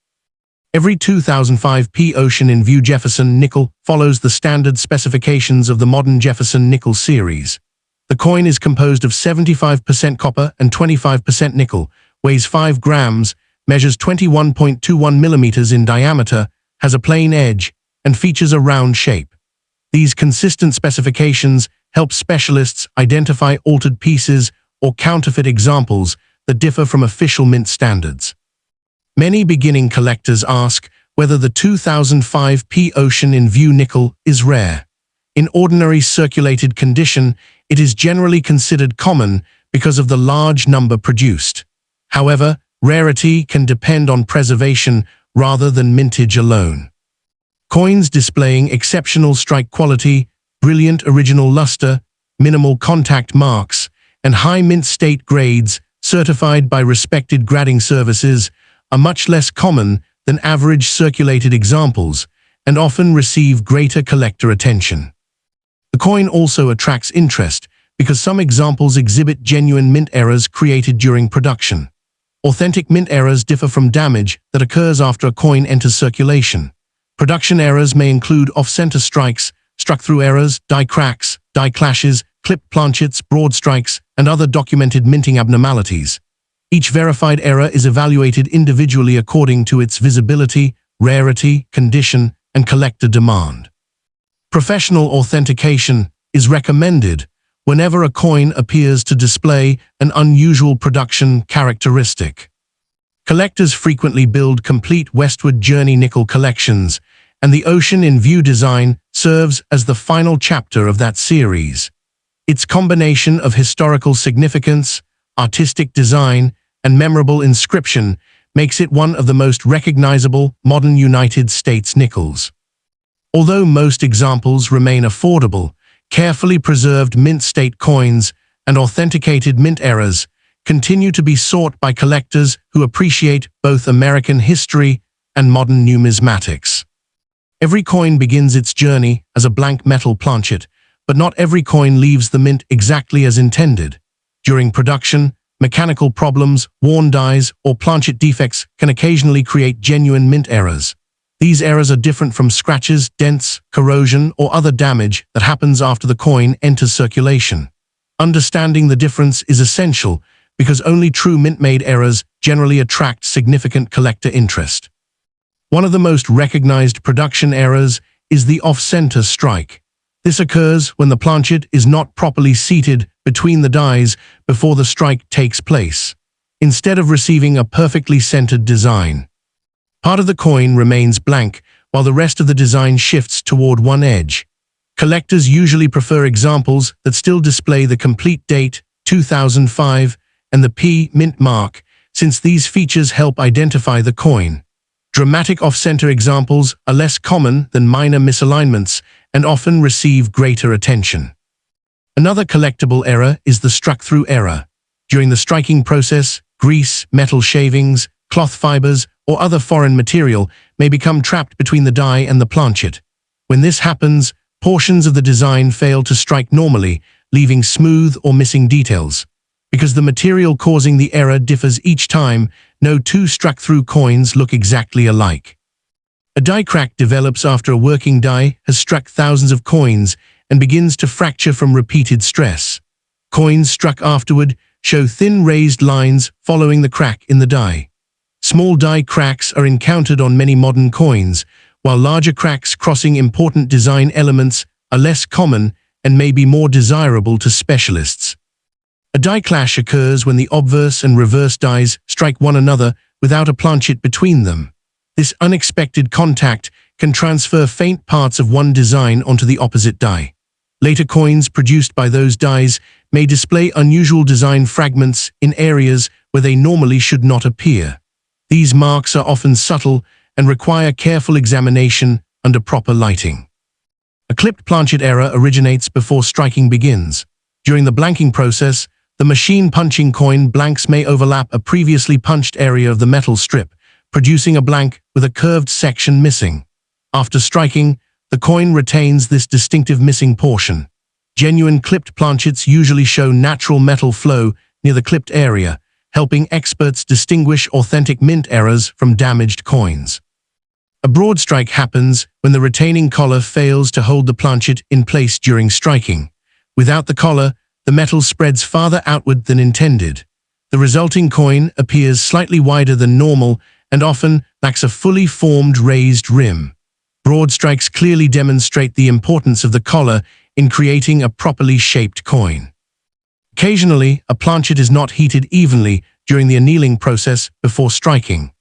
Every 2005 P Ocean in View Jefferson nickel follows the standard specifications of the modern Jefferson nickel series. The coin is composed of 75% copper and 25% nickel, weighs 5 grams, measures 21.21 millimeters in diameter, has a plain edge, and features a round shape. These consistent specifications help specialists identify altered pieces or counterfeit examples that differ from official mint standards. Many beginning collectors ask whether the 2005 P Ocean in View nickel is rare. In ordinary circulated condition, it is generally considered common because of the large number produced. However, rarity can depend on preservation rather than mintage alone. Coins displaying exceptional strike quality, brilliant original luster, minimal contact marks, and high mint state grades certified by respected grading services are much less common than average circulated examples and often receive greater collector attention. The coin also attracts interest because some examples exhibit genuine mint errors created during production. Authentic mint errors differ from damage that occurs after a coin enters circulation. Production errors may include off-center strikes, struck-through errors, die cracks, die clashes, clipped planchets, broad strikes, and other documented minting abnormalities. Each verified error is evaluated individually according to its visibility, rarity, condition, and collector demand. Professional authentication is recommended whenever a coin appears to display an unusual production characteristic. Collectors frequently build complete westward journey nickel collections, and the Ocean in View design serves as the final chapter of that series. Its combination of historical significance, artistic design, and memorable inscription makes it one of the most recognizable modern United States nickels. Although most examples remain affordable, carefully preserved mint state coins and authenticated mint errors continue to be sought by collectors who appreciate both American history and modern numismatics. Every coin begins its journey as a blank metal planchet, but not every coin leaves the mint exactly as intended. During production, mechanical problems, worn dies, or planchet defects can occasionally create genuine mint errors. These errors are different from scratches, dents, corrosion, or other damage that happens after the coin enters circulation. Understanding the difference is essential because only true mint-made errors generally attract significant collector interest. One of the most recognized production errors is the off-center strike. This occurs when the planchet is not properly seated between the dies before the strike takes place, instead of receiving a perfectly centered design. Part of the coin remains blank while the rest of the design shifts toward one edge. Collectors usually prefer examples that still display the complete date, 2005, and the P mint mark, since these features help identify the coin. Dramatic off-center examples are less common than minor misalignments and often receive greater attention. Another collectible error is the struck-through error. During the striking process, grease, metal shavings, cloth fibers, or other foreign material may become trapped between the die and the planchet. When this happens, portions of the design fail to strike normally, leaving smooth or missing details. Because the material causing the error differs each time, no two struck-through coins look exactly alike. A die crack develops after a working die has struck thousands of coins and begins to fracture from repeated stress. Coins struck afterward show thin raised lines following the crack in the die. Small die cracks are encountered on many modern coins, while larger cracks crossing important design elements are less common and may be more desirable to specialists. A die clash occurs when the obverse and reverse dies strike one another without a planchet between them. This unexpected contact can transfer faint parts of one design onto the opposite die. Later coins produced by those dies may display unusual design fragments in areas where they normally should not appear. These marks are often subtle and require careful examination under proper lighting. A clipped planchet error originates before striking begins. During the blanking process, the machine punching coin blanks may overlap a previously punched area of the metal strip, producing a blank with a curved section missing. After striking, the coin retains this distinctive missing portion. Genuine clipped planchets usually show natural metal flow near the clipped area, helping experts distinguish authentic mint errors from damaged coins. A broad strike happens when the retaining collar fails to hold the planchet in place during striking. Without the collar, the metal spreads farther outward than intended. The resulting coin appears slightly wider than normal and often lacks a fully formed raised rim. Broad strikes clearly demonstrate the importance of the collar in creating a properly shaped coin. Occasionally, a planchet is not heated evenly during the annealing process before striking.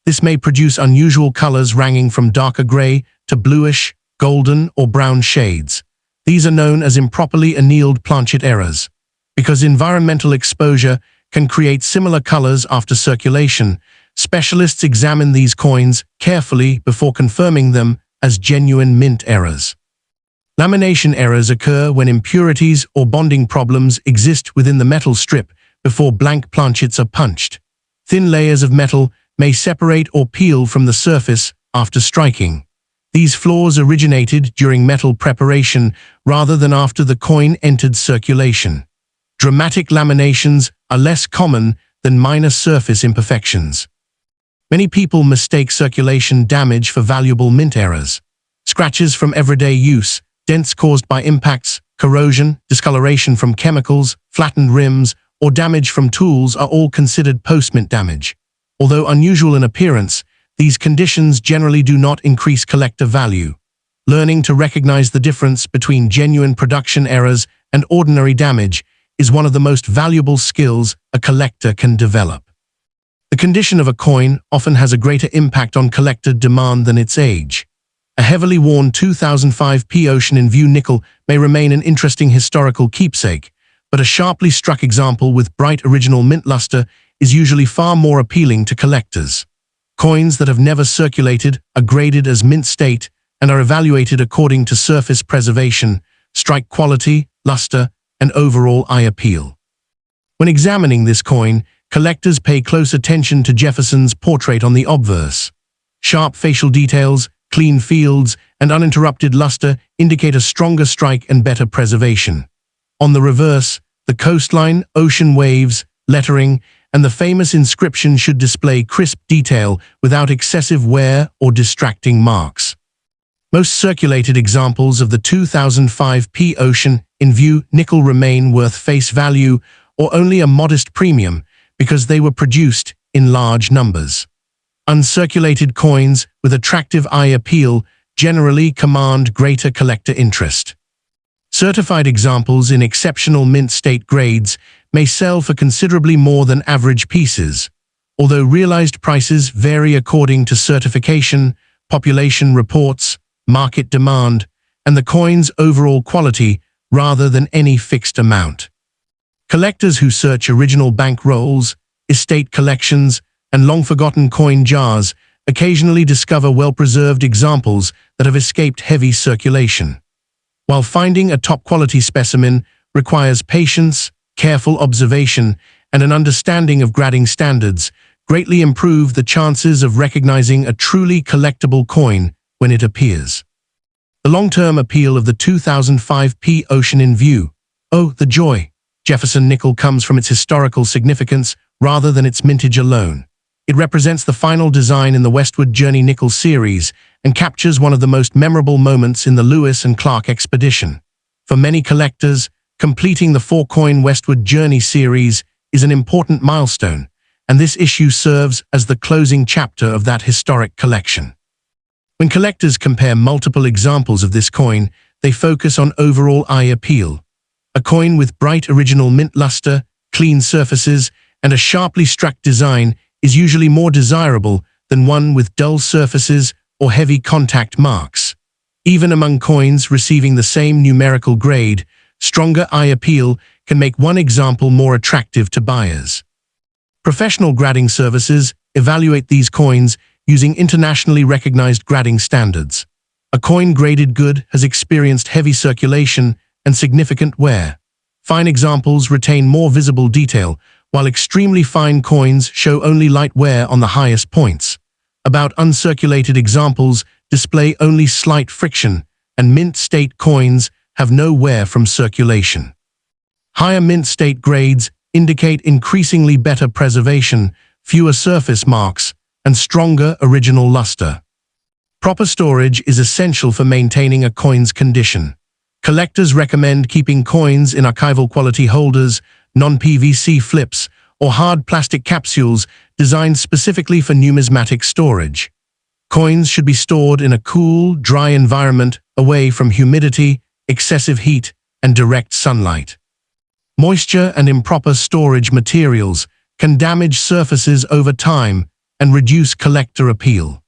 This may produce unusual colors ranging from darker gray to bluish, golden, or brown shades. These are known as improperly annealed planchet errors. Because environmental exposure can create similar colors after circulation, specialists examine these coins carefully before confirming them as genuine mint errors. Lamination errors occur when impurities or bonding problems exist within the metal strip before blank planchets are punched. Thin layers of metal may separate or peel from the surface after striking. These flaws originated during metal preparation rather than after the coin entered circulation. Dramatic laminations are less common than minor surface imperfections. Many people mistake circulation damage for valuable mint errors. Scratches from everyday use, dents caused by impacts, corrosion, discoloration from chemicals, flattened rims, or damage from tools are all considered post-mint damage. Although unusual in appearance, these conditions generally do not increase collector value. Learning to recognize the difference between genuine production errors and ordinary damage is one of the most valuable skills a collector can develop. The condition of a coin often has a greater impact on collector demand than its age. A heavily worn 2005 Ocean in View nickel may remain an interesting historical keepsake, but a sharply struck example with bright original mint luster is usually far more appealing to collectors. Coins that have never circulated are graded as mint state and are evaluated according to surface preservation, strike quality, luster, and overall eye appeal. When examining this coin, collectors pay close attention to Jefferson's portrait on the obverse. Sharp facial details, clean fields, and uninterrupted luster indicate a stronger strike and better preservation. On the reverse, the coastline, ocean waves, lettering, and the famous inscription should display crisp detail without excessive wear or distracting marks. Most circulated examples of the 2005 Ocean in View nickel remain worth face value or only a modest premium because they were produced in large numbers. Uncirculated coins with attractive eye appeal generally command greater collector interest. Certified examples in exceptional mint state grades may sell for considerably more than average pieces, although realized prices vary according to certification, population reports, market demand, and the coin's overall quality rather than any fixed amount. Collectors who search original bank rolls, estate collections, and long-forgotten coin jars occasionally discover well-preserved examples that have escaped heavy circulation. While finding a top-quality specimen requires patience, careful observation, and an understanding of grading standards, greatly improve the chances of recognizing a truly collectible coin when it appears. The long-term appeal of the 2005 Ocean in View. Oh, the joy! Jefferson nickel comes from its historical significance rather than its mintage alone. It represents the final design in the Westward Journey nickel series and captures one of the most memorable moments in the Lewis and Clark expedition. For many collectors, completing the 4-coin Westward Journey series is an important milestone, and this issue serves as the closing chapter of that historic collection. When collectors compare multiple examples of this coin, they focus on overall eye appeal. A coin with bright original mint luster, clean surfaces, and a sharply struck design is usually more desirable than one with dull surfaces or heavy contact marks. Even among coins receiving the same numerical grade, stronger eye appeal can make one example more attractive to buyers. Professional grading services evaluate these coins using internationally recognized grading standards. A coin graded good has experienced heavy circulation and significant wear. Fine examples retain more visible detail, while extremely fine coins show only light wear on the highest points. About uncirculated examples display only slight friction, and mint state coins have no wear from circulation. Higher mint state grades indicate increasingly better preservation, fewer surface marks, and stronger original luster. Proper storage is essential for maintaining a coin's condition. Collectors recommend keeping coins in archival quality holders, non-PVC flips, or hard plastic capsules designed specifically for numismatic storage. Coins should be stored in a cool, dry environment away from humidity, excessive heat, and direct sunlight. Moisture and improper storage materials can damage surfaces over time and reduce collector appeal.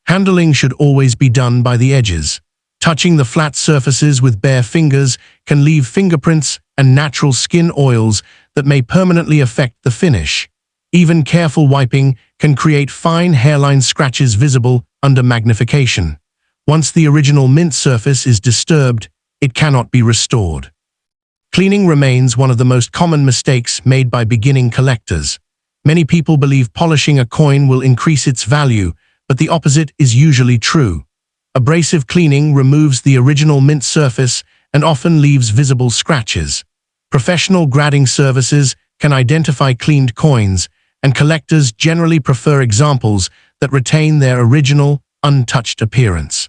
Handling should always be done by the edges. Touching the flat surfaces with bare fingers can leave fingerprints and natural skin oils that may permanently affect the finish. Even careful wiping can create fine hairline scratches visible under magnification. Once the original mint surface is disturbed, it cannot be restored. Cleaning remains one of the most common mistakes made by beginning collectors. Many people believe polishing a coin will increase its value, but the opposite is usually true. Abrasive cleaning removes the original mint surface and often leaves visible scratches. Professional grading services can identify cleaned coins, and collectors generally prefer examples that retain their original, untouched appearance.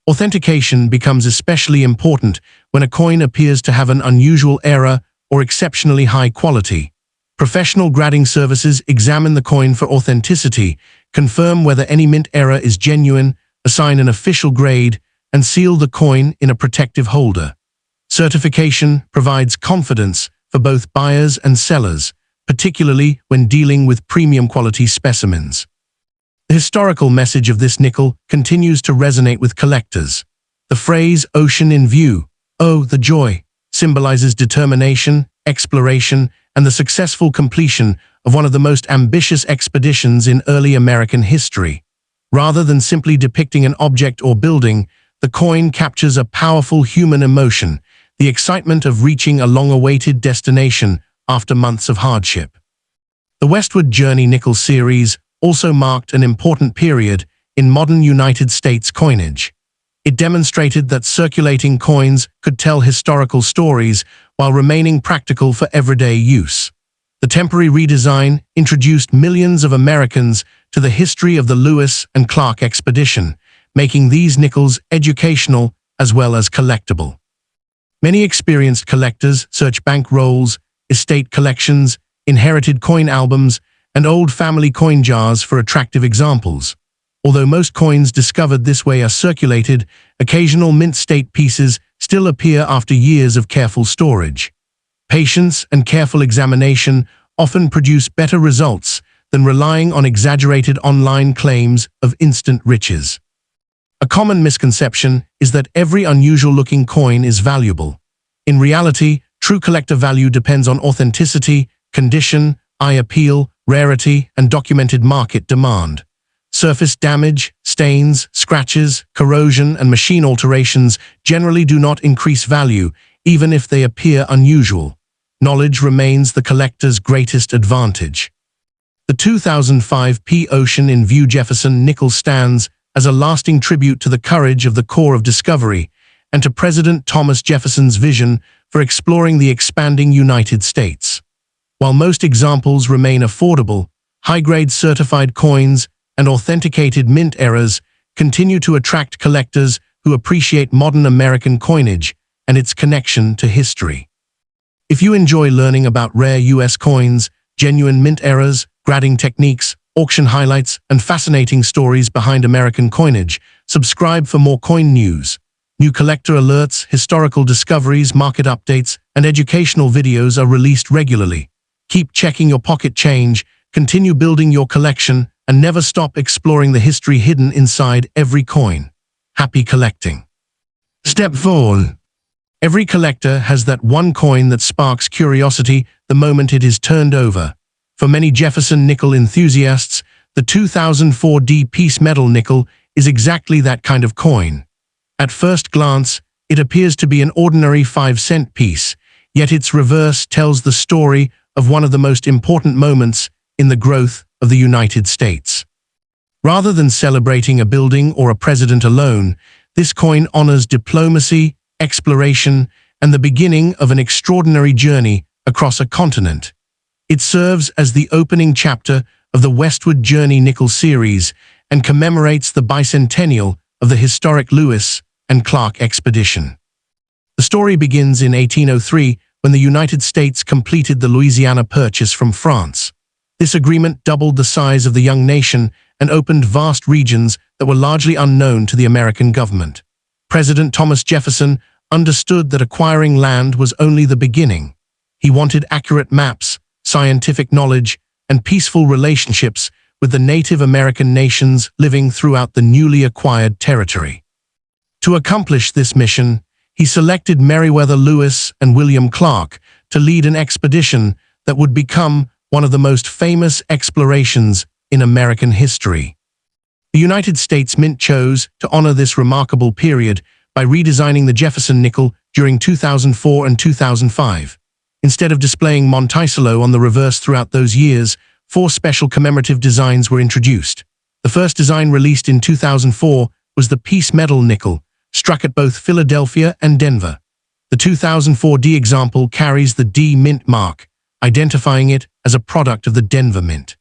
Authentication becomes especially important when a coin appears to have an unusual error or exceptionally high quality. Professional grading services examine the coin for authenticity, confirm whether any mint error is genuine, assign an official grade, and seal the coin in a protective holder. Certification provides confidence for both buyers and sellers, particularly when dealing with premium quality specimens. The historical message of this nickel continues to resonate with collectors. The phrase "ocean in view," oh, the joy, symbolizes determination, exploration, and the successful completion of one of the most ambitious expeditions in early American history. Rather than simply depicting an object or building, the coin captures a powerful human emotion, the excitement of reaching a long-awaited destination after months of hardship. The Westward Journey nickel series also marked an important period in modern United States coinage. It demonstrated that circulating coins could tell historical stories while remaining practical for everyday use. The temporary redesign introduced millions of Americans to the history of the Lewis and Clark expedition, making these nickels educational as well as collectible. Many experienced collectors search bank rolls, estate collections, inherited coin albums, and old family coin jars for attractive examples. Although most coins discovered this way are circulated, occasional mint state pieces still appear after years of careful storage. Patience and careful examination often produce better results than relying on exaggerated online claims of instant riches. A common misconception is that every unusual-looking coin is valuable. In reality, true collector value depends on authenticity, condition, eye appeal, rarity, and documented market demand. Surface damage, stains, scratches, corrosion, and machine alterations generally do not increase value, even if they appear unusual. Knowledge remains the collector's greatest advantage. The 2005 P. Ocean in View Jefferson nickel stands as a lasting tribute to the courage of the Corps of Discovery and to President Thomas Jefferson's vision for exploring the expanding United States. While most examples remain affordable, high-grade certified coins and authenticated mint errors continue to attract collectors who appreciate modern American coinage and its connection to history. If you enjoy learning about rare U.S. coins, genuine mint errors, grading techniques, auction highlights, and fascinating stories behind American coinage, subscribe for more coin news. New collector alerts, historical discoveries, market updates, and educational videos are released regularly. Keep checking your pocket change, continue building your collection, and never stop exploring the history hidden inside every coin. Happy collecting. Step 4. Every collector has that one coin that sparks curiosity the moment it is turned over. For many Jefferson nickel enthusiasts, the 2004 D piece metal nickel is exactly that kind of coin. At first glance, it appears to be an ordinary 5-cent piece, yet its reverse tells the story of one of the most important moments in the growth of the United States. Rather than celebrating a building or a president alone, this coin honors diplomacy, exploration, and the beginning of an extraordinary journey across a continent. It serves as the opening chapter of the Westward Journey nickel series and commemorates the bicentennial of the historic Lewis and Clark expedition. The story begins in 1803 when the United States completed the Louisiana Purchase from France. This agreement doubled the size of the young nation and opened vast regions that were largely unknown to the American government. President Thomas Jefferson understood that acquiring land was only the beginning. He wanted accurate maps, scientific knowledge, and peaceful relationships with the Native American nations living throughout the newly acquired territory. To accomplish this mission, he selected Meriwether Lewis and William Clark to lead an expedition that would become one of the most famous explorations in American history. The United States Mint chose to honor this remarkable period by redesigning the Jefferson nickel during 2004 and 2005. Instead of displaying Monticello on the reverse throughout those years, 4 special commemorative designs were introduced. The first design, released in 2004, was the piece metal nickel, struck at both Philadelphia and Denver. The 2004 D example carries the D Mint mark, identifying it as a product of the Denver Mint.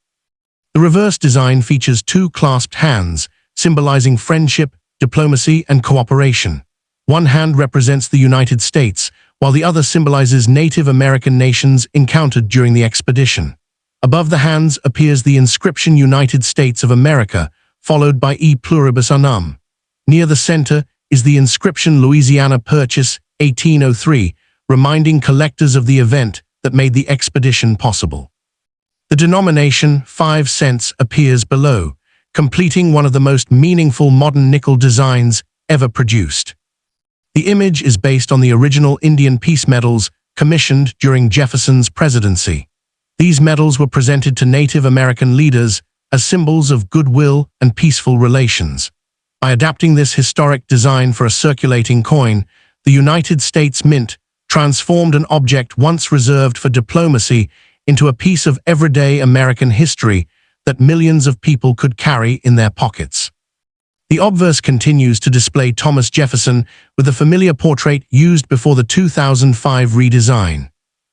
The reverse design features 2 clasped hands, symbolizing friendship, diplomacy, and cooperation. One hand represents the United States, while the other symbolizes Native American nations encountered during the expedition. Above the hands appears the inscription United States of America, followed by E pluribus unum. Near the center is the inscription Louisiana Purchase, 1803, reminding collectors of the event that made the expedition possible. The denomination 5 cents appears below, completing one of the most meaningful modern nickel designs ever produced. The image is based on the original Indian piece medals commissioned during Jefferson's presidency. These medals were presented to Native American leaders as symbols of goodwill and peaceful relations. By adapting this historic design for a circulating coin, the United States Mint transformed an object once reserved for diplomacy into a piece of everyday American history that millions of people could carry in their pockets. The obverse continues to display Thomas Jefferson with the familiar portrait used before the 2005 redesign.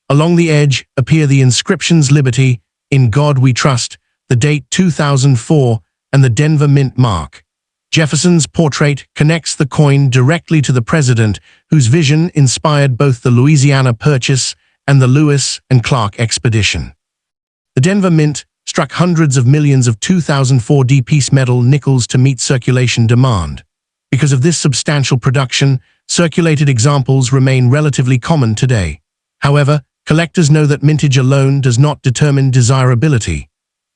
Along the edge appear the inscriptions Liberty, In God We Trust, the date 2004, and the Denver Mint mark. Jefferson's portrait connects the coin directly to the president, whose vision inspired both the Louisiana Purchase and the Lewis and Clark expedition. The Denver Mint struck hundreds of millions of 2004 D piece metal nickels to meet circulation demand. Because of this substantial production, circulated examples remain relatively common today. However, collectors know that mintage alone does not determine desirability.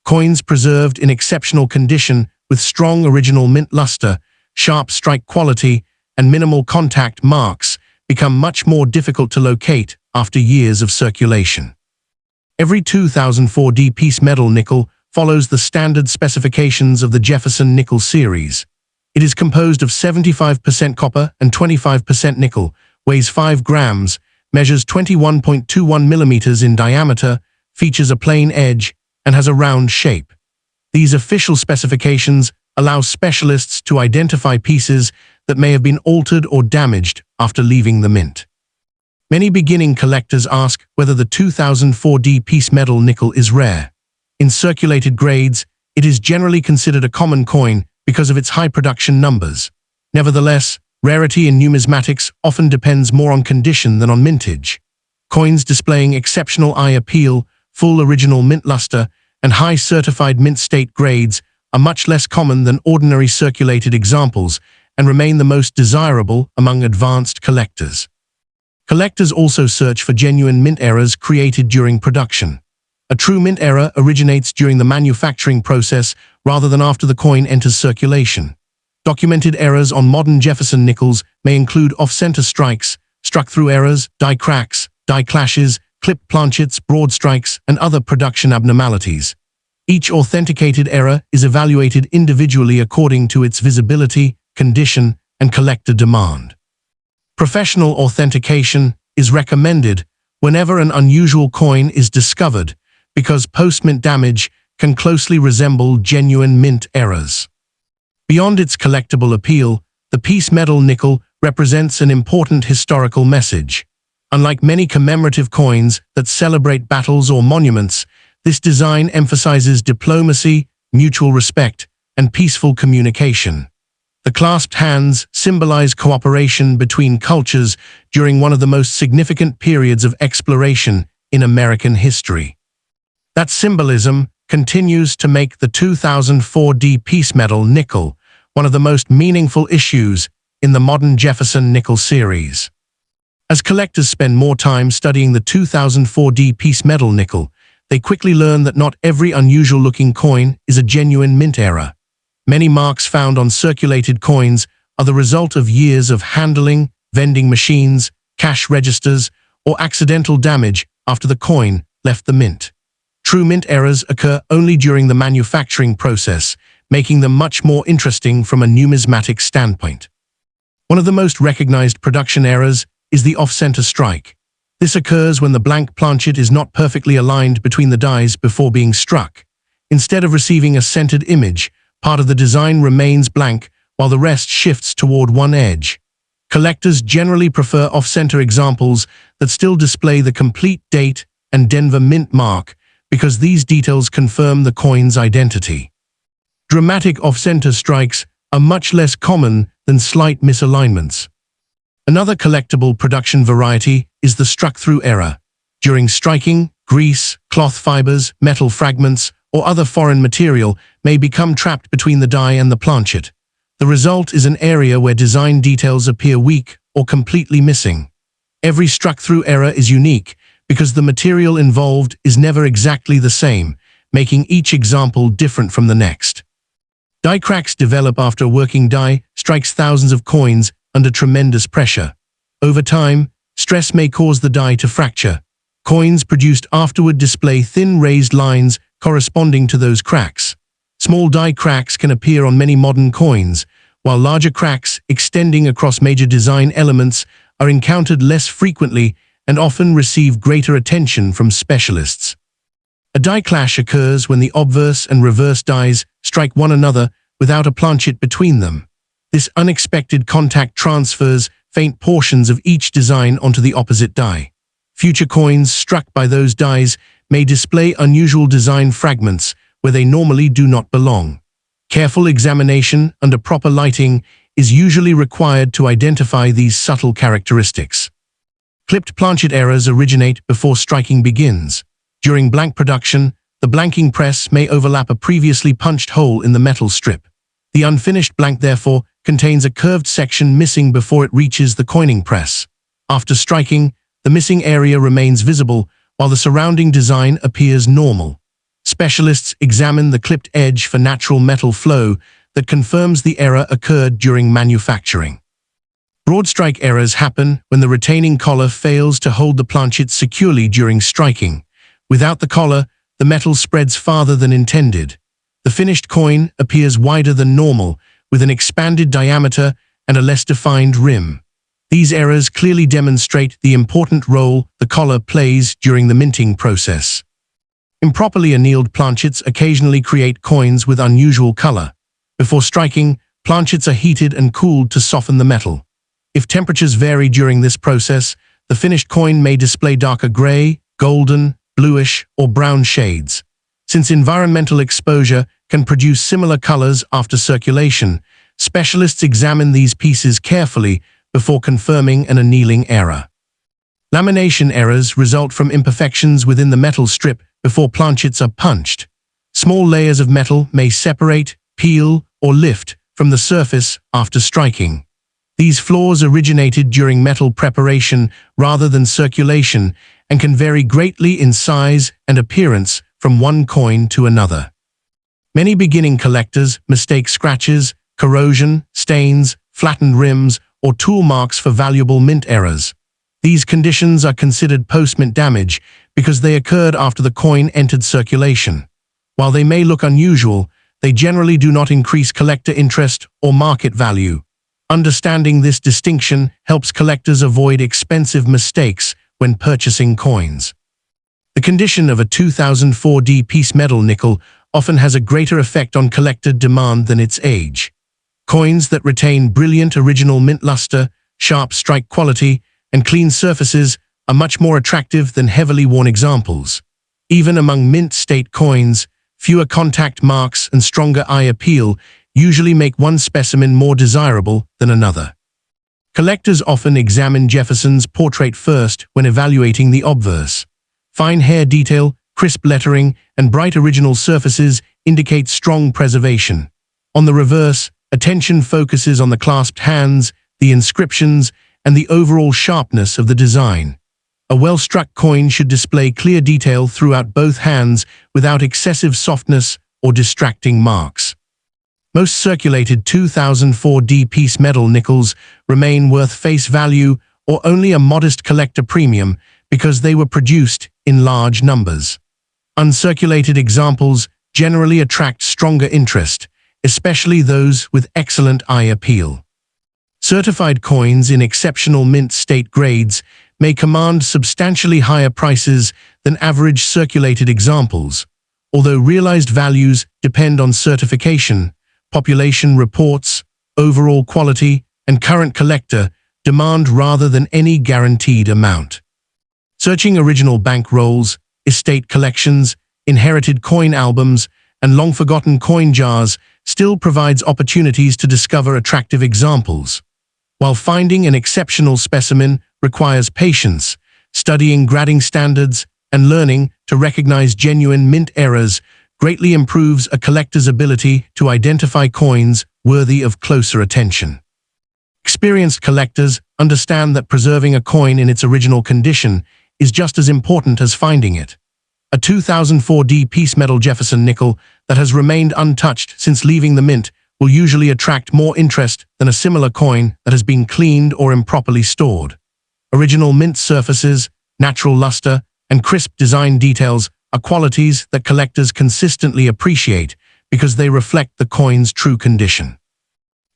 Coins preserved in exceptional condition with strong original mint luster, sharp strike quality, and minimal contact marks become much more difficult to locate after years of circulation. Every 2004 D piece metal nickel follows the standard specifications of the Jefferson nickel series. It is composed of 75% copper and 25% nickel, weighs 5 grams, measures 21.21 millimeters in diameter, features a plain edge, and has a round shape. These official specifications allow specialists to identify pieces that may have been altered or damaged after leaving the mint. Many beginning collectors ask whether the 2004D piece metal nickel is rare. In circulated grades, it is generally considered a common coin because of its high production numbers. Nevertheless, rarity in numismatics often depends more on condition than on mintage. Coins displaying exceptional eye appeal, full original mint luster, and high certified mint state grades are much less common than ordinary circulated examples and remain the most desirable among advanced collectors. Collectors also search for genuine mint errors created during production. A true mint error originates during the manufacturing process rather than after the coin enters circulation. Documented errors on modern Jefferson nickels may include off-center strikes, struck-through errors, die cracks, die clashes, clipped planchets, broad strikes, and other production abnormalities. Each authenticated error is evaluated individually according to its visibility, condition, and collector demand. Professional authentication is recommended whenever an unusual coin is discovered because post-mint damage can closely resemble genuine mint errors. Beyond its collectible appeal, the piece metal nickel represents an important historical message. Unlike many commemorative coins that celebrate battles or monuments, this design emphasizes diplomacy, mutual respect, and peaceful communication. The clasped hands symbolize cooperation between cultures during one of the most significant periods of exploration in American history. That symbolism continues to make the 2004D piece metal nickel one of the most meaningful issues in the modern Jefferson nickel series. As collectors spend more time studying the 2004D piece metal nickel, they quickly learn that not every unusual-looking coin is a genuine mint error. Many marks found on circulated coins are the result of years of handling, vending machines, cash registers, or accidental damage after the coin left the mint. True mint errors occur only during the manufacturing process, making them much more interesting from a numismatic standpoint. One of the most recognized production errors is the off-center strike. This occurs when the blank planchet is not perfectly aligned between the dies before being struck. Instead of receiving a centered image, part of the design remains blank while the rest shifts toward one edge. Collectors generally prefer off-center examples that still display the complete date and Denver mint mark because these details confirm the coin's identity. Dramatic off-center strikes are much less common than slight misalignments. Another collectible production variety is the struck-through error. During striking, grease, cloth fibers, metal fragments, or other foreign material may become trapped between the die and the planchet. The result is an area where design details appear weak or completely missing. Every struck-through error is unique because the material involved is never exactly the same, making each example different from the next. Die cracks develop after a working die strikes thousands of coins under tremendous pressure. Over time, stress may cause the die to fracture. Coins produced afterward display thin raised lines corresponding to those cracks. Small die cracks can appear on many modern coins, while larger cracks extending across major design elements are encountered less frequently and often receive greater attention from specialists. A die clash occurs when the obverse and reverse dies strike one another without a planchet between them. This unexpected contact transfers faint portions of each design onto the opposite die. Future coins struck by those dies may display unusual design fragments where they normally do not belong. Careful examination under proper lighting is usually required to identify these subtle characteristics. Clipped planchet errors originate before striking begins. During blank production, the blanking press may overlap a previously punched hole in the metal strip. The unfinished blank, therefore, contains a curved section missing before it reaches the coining press. After striking, the missing area remains visible while the surrounding design appears normal. Specialists examine the clipped edge for natural metal flow that confirms the error occurred during manufacturing. Broad strike errors happen when the retaining collar fails to hold the planchet securely during striking. Without the collar, the metal spreads farther than intended. The finished coin appears wider than normal, with an expanded diameter and a less defined rim. These errors clearly demonstrate the important role the collar plays during the minting process. Improperly annealed planchets occasionally create coins with unusual color. Before striking, planchets are heated and cooled to soften the metal. If temperatures vary during this process, the finished coin may display darker gray, golden, bluish, or brown shades. Since environmental exposure can produce similar colors after circulation, specialists examine these pieces carefully before confirming an annealing error. Lamination errors result from imperfections within the metal strip before planchets are punched. Small layers of metal may separate, peel, or lift from the surface after striking. These flaws originated during metal preparation rather than circulation and can vary greatly in size and appearance from one coin to another. Many beginning collectors mistake scratches, corrosion, stains, flattened rims, or tool marks for valuable mint errors. These conditions are considered post-mint damage because they occurred after the coin entered circulation. While they may look unusual, they generally do not increase collector interest or market value. Understanding this distinction helps collectors avoid expensive mistakes when purchasing coins. The condition of a 2004 piece metal nickel often has a greater effect on collector demand than its age. Coins that retain brilliant original mint luster, sharp strike quality, and clean surfaces are much more attractive than heavily worn examples. Even among mint state coins, fewer contact marks and stronger eye appeal usually make one specimen more desirable than another. Collectors often examine Jefferson's portrait first when evaluating the obverse. Fine hair detail, crisp lettering, and bright original surfaces indicate strong preservation. On the reverse, attention focuses on the clasped hands, the inscriptions, and the overall sharpness of the design. A well-struck coin should display clear detail throughout both hands without excessive softness or distracting marks. Most circulated 2004 piece metal nickels remain worth face value or only a modest collector premium because they were produced in large numbers. Uncirculated examples generally attract stronger interest, especially those with excellent eye appeal. Certified coins in exceptional mint state grades may command substantially higher prices than average circulated examples, although realized values depend on certification, population reports, overall quality, and current collector demand rather than any guaranteed amount. Searching original bank rolls, estate collections, inherited coin albums, and long-forgotten coin jars still provides opportunities to discover attractive examples. While finding an exceptional specimen requires patience, studying grading standards and learning to recognize genuine mint errors greatly improves a collector's ability to identify coins worthy of closer attention. Experienced collectors understand that preserving a coin in its original condition is just as important as finding it. A 2004 piece metal Jefferson nickel that has remained untouched since leaving the mint will usually attract more interest than a similar coin that has been cleaned or improperly stored. Original mint surfaces, natural luster, and crisp design details are qualities that collectors consistently appreciate because they reflect the coin's true condition.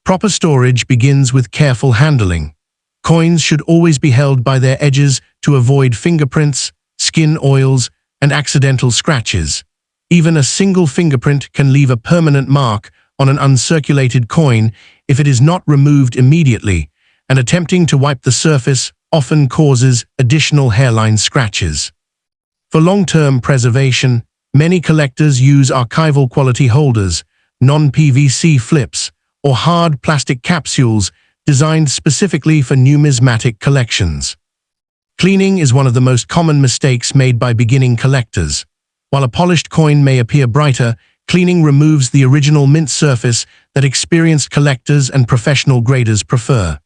Proper storage begins with careful handling. Coins should always be held by their edges to avoid fingerprints, skin oils, and accidental scratches. Even a single fingerprint can leave a permanent mark on an uncirculated coin if it is not removed immediately, and attempting to wipe the surface often causes additional hairline scratches. For long-term preservation, many collectors use archival quality holders, non-PVC flips, or hard plastic capsules designed specifically for numismatic collections. Cleaning is one of the most common mistakes made by beginning collectors. While a polished coin may appear brighter, cleaning removes the original mint surface that experienced collectors and professional graders prefer.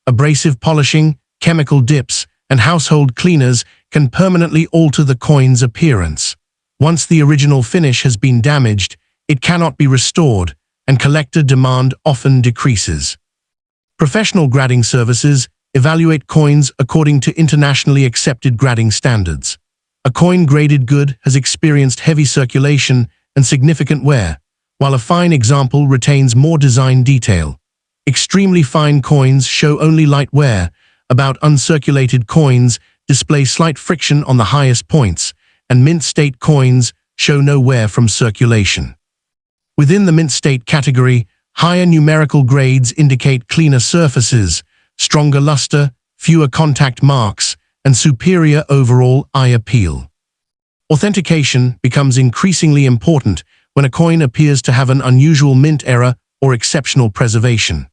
Abrasive polishing, chemical dips, and household cleaners can permanently alter the coin's appearance. Once the original finish has been damaged, it cannot be restored, and collector demand often decreases. Professional grading services evaluate coins according to internationally accepted grading standards. A coin graded good has experienced heavy circulation and significant wear, while a fine example retains more design detail. Extremely fine coins show only light wear, about uncirculated coins display slight friction on the highest points, and mint state coins show no wear from circulation. Within the mint state category, higher numerical grades indicate cleaner surfaces, stronger luster, fewer contact marks, and superior overall eye appeal. Authentication becomes increasingly important when a coin appears to have an unusual mint error or exceptional preservation.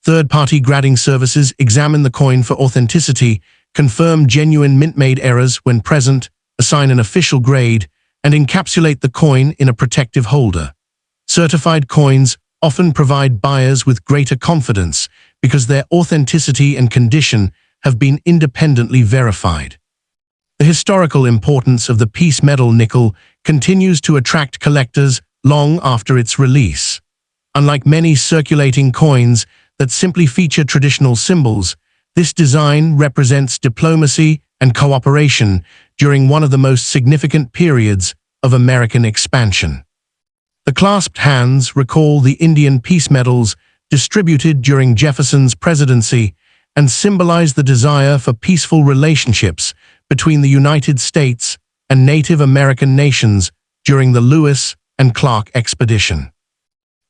Third-party grading services examine the coin for authenticity, confirm genuine mint-made errors when present, assign an official grade, and encapsulate the coin in a protective holder. Certified coins often provide buyers with greater confidence because their authenticity and condition have been independently verified. The historical importance of the piece metal nickel continues to attract collectors long after its release. Unlike many circulating coins that simply feature traditional symbols, this design represents diplomacy and cooperation during one of the most significant periods of American expansion. The clasped hands recall the Indian peace medals distributed during Jefferson's presidency and symbolize the desire for peaceful relationships between the United States and Native American nations during the Lewis and Clark expedition.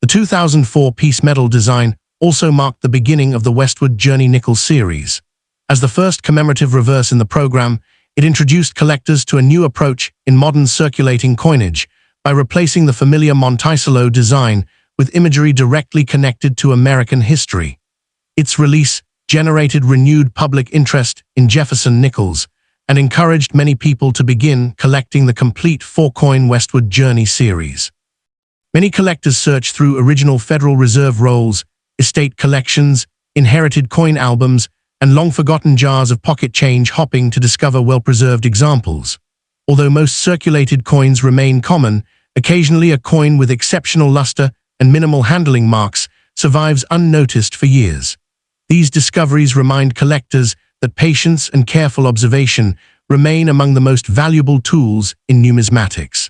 The 2004 piece medal design also marked the beginning of the Westward Journey nickel series. As the first commemorative reverse in the program, it introduced collectors to a new approach in modern circulating coinage by replacing the familiar Monticello design with imagery directly connected to American history. Its release generated renewed public interest in Jefferson nickels and encouraged many people to begin collecting the complete four-coin Westward Journey series. Many collectors search through original Federal Reserve rolls, estate collections, inherited coin albums, and long-forgotten jars of pocket change hopping to discover well-preserved examples. Although most circulated coins remain common, occasionally a coin with exceptional luster and minimal handling marks survives unnoticed for years. These discoveries remind collectors that patience and careful observation remain among the most valuable tools in numismatics.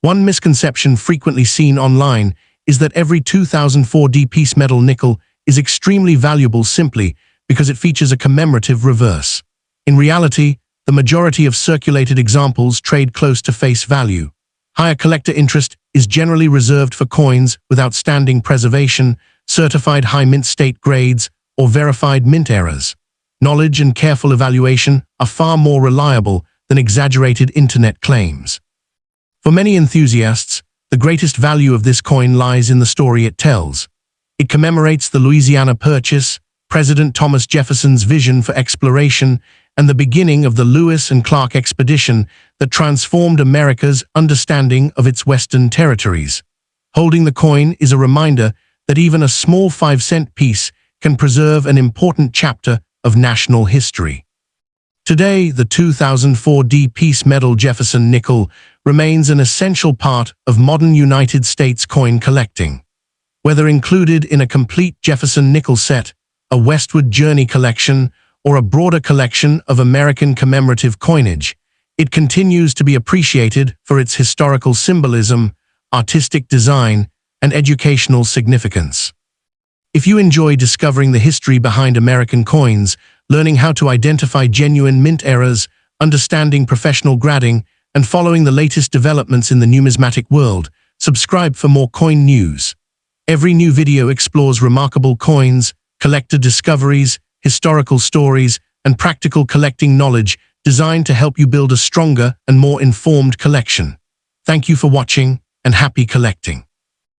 One misconception frequently seen online is that every 2004D piece metal nickel is extremely valuable simply because it features a commemorative reverse. In reality, the majority of circulated examples trade close to face value. Higher collector interest is generally reserved for coins with outstanding preservation, certified high mint state grades, or verified mint errors. Knowledge and careful evaluation are far more reliable than exaggerated internet claims. For many enthusiasts, the greatest value of this coin lies in the story it tells. It commemorates the Louisiana Purchase, President Thomas Jefferson's vision for exploration, and the beginning of the Lewis and Clark expedition that transformed America's understanding of its western territories. Holding the coin is a reminder that even a small 5-cent piece can preserve an important chapter of national history. Today, the 2004D piece metal Jefferson nickel remains an essential part of modern United States coin collecting. Whether included in a complete Jefferson nickel set, a Westward Journey collection, or a broader collection of American commemorative coinage, it continues to be appreciated for its historical symbolism, artistic design, and educational significance. If you enjoy discovering the history behind American coins, learning how to identify genuine mint errors, understanding professional grading, and following the latest developments in the numismatic world, subscribe for more coin news. Every new video explores remarkable coins, collector discoveries, historical stories, and practical collecting knowledge designed to help you build a stronger and more informed collection. Thank you for watching, and happy collecting.